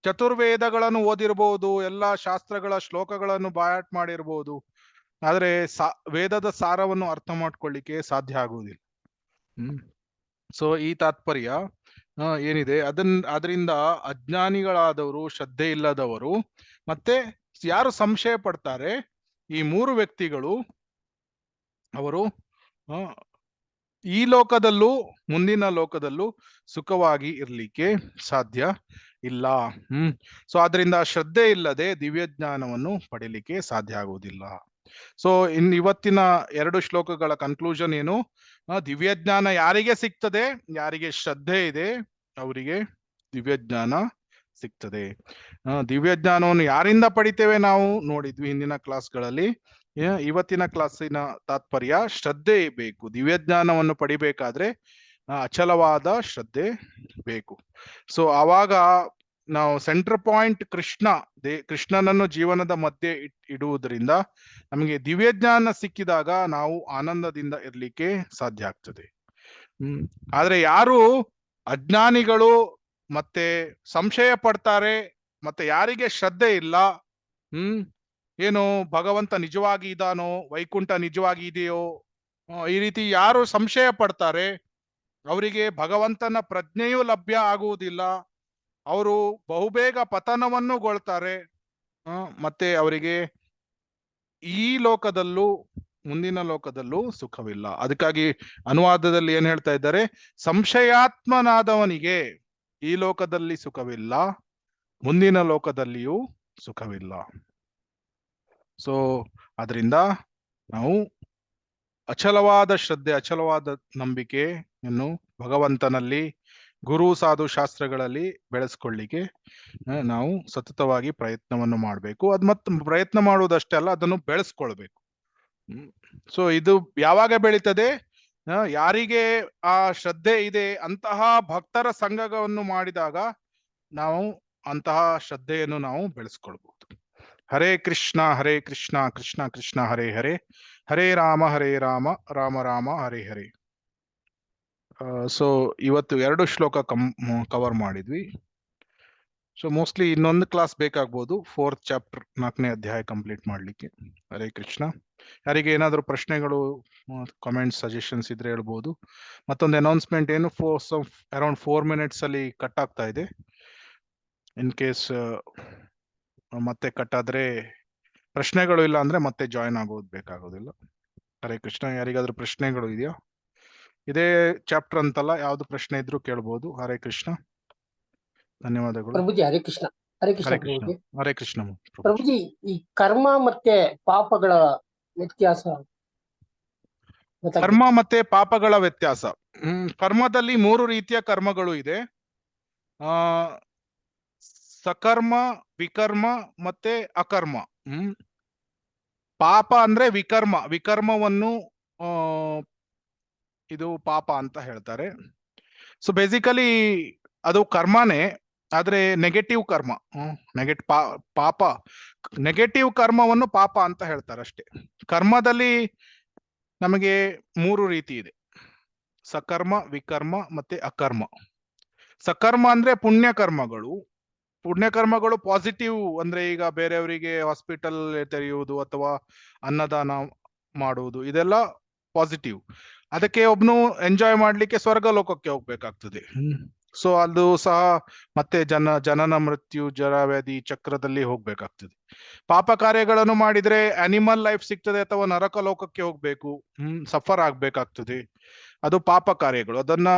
ಚತುರ್ವೇದಗಳನ್ನು ಓದಿರ್ಬೋದು, ಎಲ್ಲಾ ಶಾಸ್ತ್ರಗಳ ಶ್ಲೋಕಗಳನ್ನು ಬಾಯಾಟ್ ಮಾಡಿರ್ಬೋದು, ಆದ್ರೆ ವೇದದ ಸಾರವನ್ನು ಅರ್ಥ ಮಾಡ್ಕೊಳ್ಳಿಕ್ಕೆ ಸಾಧ್ಯ ಆಗುವುದಿಲ್ಲ. ಸೊ ಈ ತಾತ್ಪರ್ಯ ಏನಿದೆ ಅದರಿಂದ ಅಜ್ಞಾನಿಗಳಾದವರು, ಶ್ರದ್ಧೆ ಇಲ್ಲದವರು, ಮತ್ತೆ ಯಾರು ಸಂಶಯ ಪಡ್ತಾರೆ, ಈ 3 ವ್ಯಕ್ತಿಗಳು ಅವರು ಈ ಲೋಕದಲ್ಲೂ ಮುಂದಿನ ಲೋಕದಲ್ಲೂ ಸುಖವಾಗಿ ಇರ್ಲಿಕ್ಕೆ ಸಾಧ್ಯ ಇಲ್ಲ. ಸೊ ಆದ್ರಿಂದ ಶ್ರದ್ಧೆ ಇಲ್ಲದೆ ದಿವ್ಯ ಜ್ಞಾನವನ್ನು ಪಡಿಲಿಕ್ಕೆ ಸಾಧ್ಯ ಆಗುವುದಿಲ್ಲ. ಸೊ ಇವತ್ತಿನ 2 ಶ್ಲೋಕಗಳ ಕನ್ಕ್ಲೂಷನ್ ಏನು, ದಿವ್ಯ ಜ್ಞಾನ ಯಾರಿಗೆ ಸಿಗ್ತದೆ, ಯಾರಿಗೆ ಶ್ರದ್ಧೆ ಇದೆ ಅವರಿಗೆ ದಿವ್ಯ ಜ್ಞಾನ ಸಿಗ್ತದೆ. ದಿವ್ಯ ಜ್ಞಾನವನ್ನು ಯಾರಿಂದ ಪಡಿತೇವೆ ನಾವು ನೋಡಿದ್ವಿ ಹಿಂದಿನ ಕ್ಲಾಸ್ಗಳಲ್ಲಿ. ಇವತ್ತಿನ ಕ್ಲಾಸಿನ ತಾತ್ಪರ್ಯ, ಶ್ರದ್ಧೆ ಬೇಕು. ದಿವ್ಯ ಜ್ಞಾನವನ್ನು ಪಡಿಬೇಕಾದ್ರೆ ಅಚಲವಾದ ಶ್ರದ್ಧೆ ಬೇಕು. ಸೊ ಆವಾಗ ನಾವು ಸೆಂಟರ್ ಪಾಯಿಂಟ್ ಕೃಷ್ಣನನ್ನು ಜೀವನದ ಮಧ್ಯೆ ಇಡುವುದರಿಂದ ನಮಗೆ ದಿವ್ಯ ಜ್ಞಾನ ಸಿಕ್ಕಿದಾಗ ನಾವು ಆನಂದದಿಂದ ಇರ್ಲಿಕ್ಕೆ ಸಾಧ್ಯ ಆಗ್ತದೆ. ಆದ್ರೆ ಯಾರು ಅಜ್ಞಾನಿಗಳು ಮತ್ತೆ ಸಂಶಯ ಪಡ್ತಾರೆ, ಮತ್ತೆ ಯಾರಿಗೆ ಶ್ರದ್ಧೆ ಇಲ್ಲ, ಏನು ಭಗವಂತ ನಿಜವಾಗಿ ಇದಾನೋ, ವೈಕುಂಠ ನಿಜವಾಗಿ ಇದೆಯೋ, ಈ ರೀತಿ ಯಾರು ಸಂಶಯ ಪಡ್ತಾರೆ ಅವರಿಗೆ ಭಗವಂತನ ಪ್ರಜ್ಞೆಯೂ ಲಭ್ಯ ಆಗುವುದಿಲ್ಲ. ಅವರು ಬಹುಬೇಗ ಪತನವನ್ನುಗೊಳ್ತಾರೆ. ಮತ್ತೆ ಅವರಿಗೆ ಈ ಲೋಕದಲ್ಲೂ ಮುಂದಿನ ಲೋಕದಲ್ಲೂ ಸುಖವಿಲ್ಲ. ಅದಕ್ಕಾಗಿ ಅನುವಾದದಲ್ಲಿ ಏನ್ ಹೇಳ್ತಾ ಇದ್ದಾರೆ, ಸಂಶಯಾತ್ಮನಾದವನಿಗೆ ಈ ಲೋಕದಲ್ಲಿ ಸುಖವಿಲ್ಲ, ಮುಂದಿನ ಲೋಕದಲ್ಲಿಯೂ ಸುಖವಿಲ್ಲ. ಸೊ ಅದರಿಂದ ನಾವು ಅಚಲವಾದ ಶ್ರದ್ಧೆ, ಅಚಲವಾದ ನಂಬಿಕೆಯನ್ನು ಭಗವಂತನಲ್ಲಿ, ಗುರು, ಸಾಧು, ಶಾಸ್ತ್ರಗಳಲ್ಲಿ ಬೆಳೆಸ್ಕೊಳ್ಳಿಕ್ಕೆ ನಾವು ಸತತವಾಗಿ ಪ್ರಯತ್ನವನ್ನು ಮಾಡಬೇಕು. ಅದ್ ಮತ್ತೆ ಪ್ರಯತ್ನ ಮಾಡುವುದಷ್ಟೇ ಅಲ್ಲ, ಅದನ್ನು ಬೆಳೆಸ್ಕೊಳ್ಬೇಕು. ಸೊ ಇದು ಯಾವಾಗ ಬೆಳೀತದೆ, ಯಾರಿಗೆ ಆ ಶ್ರದ್ಧೆ ಇದೆ ಅಂತಹ ಭಕ್ತರ ಸಂಘವನ್ನು ಮಾಡಿದಾಗ ನಾವು ಅಂತಹ ಶ್ರದ್ಧೆಯನ್ನು ನಾವು ಬೆಳೆಸ್ಕೊಳ್ಬಹುದು. ಹರೇ ಕೃಷ್ಣ ಕೃಷ್ಣ ಕೃಷ್ಣ ಹರೇ ಹರೇ, ಹರೇ ರಾಮ ರಾಮ ರಾಮ ಹರೇ ಹರೇ. ಸೊ ಇವತ್ತು 2 ಶ್ಲೋಕ ಕವರ್ ಮಾಡಿದ್ವಿ. ಸೊ ಮೋಸ್ಟ್ಲಿ ಇನ್ನೊಂದು ಕ್ಲಾಸ್ ಬೇಕಾಗ್ಬೋದು 4th ಚಾಪ್ಟರ್ 4ನೇ ಅಧ್ಯಾಯ ಕಂಪ್ಲೀಟ್ ಮಾಡ್ಲಿಕ್ಕೆ. ಹರೇ ಕೃಷ್ಣ. ಯಾರಿಗೆ ಏನಾದರೂ ಪ್ರಶ್ನೆಗಳು, ಕಾಮೆಂಟ್ಸ್, ಸಜೆಷನ್ಸ್ ಇದ್ರೆ ಹೇಳ್ಬೋದು. ಮತ್ತೊಂದು ಅನೌನ್ಸ್ಮೆಂಟ್ ಏನು, ಅರೌಂಡ್ 4 ಮಿನಿಟ್ಸ್ ಅಲ್ಲಿ ಕಟ್ ಆಗ್ತಾ ಇದೆ. ಇನ್ ಕೇಸ್ ಮತ್ತೆ ಕಟ್ ಆದ್ರೆ ಪ್ರಶ್ನೆಗಳು ಇಲ್ಲ ಅಂದ್ರೆ ಮತ್ತೆ ಜಾಯಿನ್ ಆಗೋದು ಬೇಕಾಗೋದಿಲ್ಲ. ಹರೇ ಕೃಷ್ಣ. ಯಾರಿಗಾದ್ರೂ ಪ್ರಶ್ನೆಗಳು ಇದೆಯಾ? ಇದೇ ಚಾಪ್ಟರ್ ಅಂತಲ್ಲ, ಯಾವ್ದು ಪ್ರಶ್ನೆ ಇದ್ರೂ ಕೇಳ್ಬೋದು. ಹರೇ ಕೃಷ್ಣ. ಧನ್ಯವಾದಗಳು. ಪ್ರಭುಜಿ ಹರೇ ಕೃಷ್ಣ. ಹರೇ ಕೃಷ್ಣ ಹರೇ ಕೃಷ್ಣ. ಪ್ರಭುಜಿ. ಹರೇ ಕೃಷ್ಣ ಪ್ರಭುಜಿ. ಪ್ರಭುಜಿ, ಈ ಕರ್ಮ ಮತ್ತೆ ಪಾಪಗಳ ವ್ಯತ್ಯಾಸ ಗೊತ್ತಾಗ್ಬೇಕು. ಕರ್ಮ ಮತ್ತೆ ಪಾಪಗಳ ವ್ಯತ್ಯಾಸ. ಕರ್ಮದಲ್ಲಿ 3 ರೀತಿಯ ಕರ್ಮಗಳು ಇದೆ. ಸಕರ್ಮ, ವಿಕರ್ಮ ಮತ್ತೆ ಅಕರ್ಮ. ಪಾಪ ಅಂದ್ರೆ ವಿಕರ್ಮ. ವಿಕರ್ಮವನ್ನು ಇದು ಪಾಪ ಅಂತ ಹೇಳ್ತಾರೆ. ಸೊ ಬೇಸಿಕಲಿ ಅದು ಕರ್ಮನೇ, ಆದ್ರೆ ನೆಗೆಟಿವ್ ಕರ್ಮ. ಪಾಪ ನೆಗೆಟಿವ್ ಕರ್ಮವನ್ನು ಪಾಪ ಅಂತ ಹೇಳ್ತಾರೆ ಅಷ್ಟೇ. ಕರ್ಮದಲ್ಲಿ ನಮಗೆ 3 ರೀತಿ ಇದೆ: ಸಕರ್ಮ, ವಿಕರ್ಮ ಮತ್ತೆ ಅಕರ್ಮ. ಸಕರ್ಮ ಅಂದ್ರೆ ಪುಣ್ಯ ಕರ್ಮಗಳು. ಪುಣ್ಯ ಕರ್ಮಗಳು ಪಾಸಿಟಿವ್, ಅಂದ್ರೆ ಈಗ ಬೇರೆಯವರಿಗೆ ಹಾಸ್ಪಿಟಲ್ ತೆರೆಯುವುದು ಅಥವಾ ಅನ್ನದಾನ ಮಾಡುವುದು, ಇದೆಲ್ಲ ಪಾಸಿಟಿವ್. ಅದಕ್ಕೆ ಒಬ್ನು ಎಂಜಾಯ್ ಮಾಡ್ಲಿಕ್ಕೆ ಸ್ವರ್ಗ ಲೋಕಕ್ಕೆ ಹೋಗ್ಬೇಕಾಗ್ತದೆ. ಸೊ ಅದು ಸಹ ಮತ್ತೆ ಜನನ ಮೃತ್ಯು ಜರಾವ್ಯಾಧಿ ಚಕ್ರದಲ್ಲಿ ಹೋಗ್ಬೇಕಾಗ್ತದೆ. ಪಾಪ ಕಾರ್ಯಗಳನ್ನು ಮಾಡಿದ್ರೆ ಅನಿಮಲ್ ಲೈಫ್ ಸಿಗ್ತದೆ ಅಥವಾ ನರಕ ಲೋಕಕ್ಕೆ ಹೋಗ್ಬೇಕು, ಸಫರ್ ಆಗ್ಬೇಕಾಗ್ತದೆ. ಅದು ಪಾಪ ಕಾರ್ಯಗಳು. ಅದನ್ನ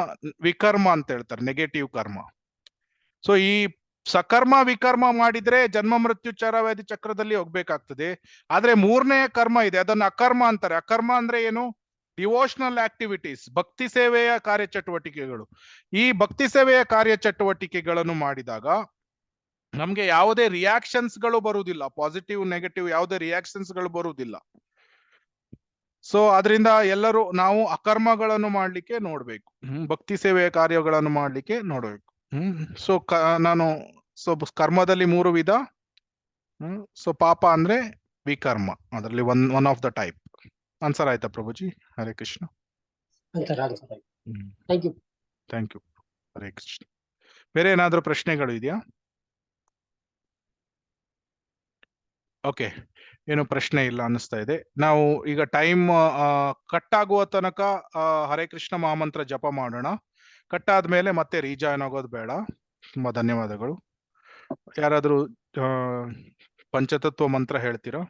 ವಿಕರ್ಮ ಅಂತ ಹೇಳ್ತಾರೆ, ನೆಗೆಟಿವ್ ಕರ್ಮ. ಸೊ ಈ ಸಕರ್ಮ ವಿಕರ್ಮ ಮಾಡಿದ್ರೆ ಜನ್ಮ ಮೃತ್ಯು ಚರಾವ್ಯಾಧಿ ಚಕ್ರದಲ್ಲಿ ಹೋಗ್ಬೇಕಾಗ್ತದೆ. ಆದ್ರೆ 3ನೇ ಕರ್ಮ ಇದೆ, ಅದನ್ನ ಅಕರ್ಮ ಅಂತಾರೆ. ಅಕರ್ಮ ಅಂದ್ರೆ ಏನು? ಡಿವೋಷನಲ್ ಆಕ್ಟಿವಿಟೀಸ್, ಭಕ್ತಿ ಸೇವೆಯ ಕಾರ್ಯಚಟುವಟಿಕೆಗಳು. ಈ ಭಕ್ತಿ ಸೇವೆಯ ಕಾರ್ಯಚಟುವಟಿಕೆಗಳನ್ನು ಮಾಡಿದಾಗ ನಮ್ಗೆ ಯಾವುದೇ ರಿಯಾಕ್ಷನ್ಸ್ ಗಳು ಬರುವುದಿಲ್ಲ. ಪಾಸಿಟಿವ್ ನೆಗೆಟಿವ್ ಯಾವುದೇ ರಿಯಾಕ್ಷನ್ಸ್ ಗಳು ಬರುವುದಿಲ್ಲ. ಸೊ ಅದರಿಂದ ಎಲ್ಲರೂ ನಾವು ಅಕರ್ಮಗಳನ್ನು ಮಾಡ್ಲಿಕ್ಕೆ ನೋಡ್ಬೇಕು, ಭಕ್ತಿ ಸೇವೆಯ ಕಾರ್ಯಗಳನ್ನು ಮಾಡ್ಲಿಕ್ಕೆ ನೋಡ್ಬೇಕು. ಸೊ ಕರ್ಮದಲ್ಲಿ 3 ವಿಧ. ಸೊ ಪಾಪ ಅಂದ್ರೆ ವಿಕರ್ಮ, ಅದರಲ್ಲಿ one of the type. Answer ಆಯ್ತಾ ಪ್ರಭುಜಿ? ಹರೇ ಕೃಷ್ಣ. Thank you. ಹರೇ ಕೃಷ್ಣ. ಬೇರೆ ಏನಾದ್ರೂ ಪ್ರಶ್ನೆಗಳು ಇದೆಯಾ? ಓಕೆ, ಏನು ಪ್ರಶ್ನೆ ಇಲ್ಲ ಅನಿಸ್ತಾ ಇದೆ. ನಾವು ಈಗ ಟೈಮ್ ಕಟ್ ಆಗುವ ತನಕ ಹರೇ ಕೃಷ್ಣ ಮಹಾಮಂತ್ರ ಜಪ ಮಾಡೋಣ. ಕಟ್ ಆದ್ಮೇಲೆ ಮತ್ತೆ ರೀಜಾಯ್ನ್ ಆಗೋದು ಬೇಡ. ತುಂಬಾ ಧನ್ಯವಾದಗಳು. ಯಾರಾದ್ರೂ ಪಂಚತತ್ವ ಮಂತ್ರ ಹೇಳ್ತೀರಾ?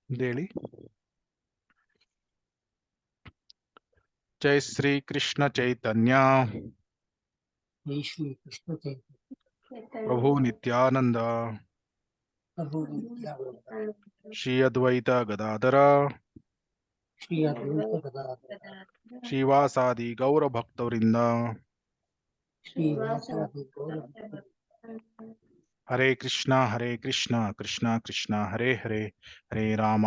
ಹೇಳಿ. ಜೈ ಶ್ರೀ ಕೃಷ್ಣ ಚೈತನ್ಯ ಪ್ರಭು ನಿತ್ಯಾನಂದ ಶ್ರೀ ಅದ್ವೈತ ಗದಾಧರ ಶ್ರೀವಾಸಾದಿ ಗೌರ ಭಕ್ತವರಿಂದ ಹರೇ ಕೃಷ್ಣ ಕೃಷ್ಣ ಕೃಷ್ಣ ಹರೇ ಹರೇ, ಹರೇ ರಾಮ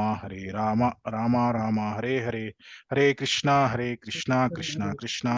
ರಾಮ ರಾಮ ಹರೇ ಹರೇ, ಹರೇ ಕೃಷ್ಣ ಕೃಷ್ಣ ಕೃಷ್ಣ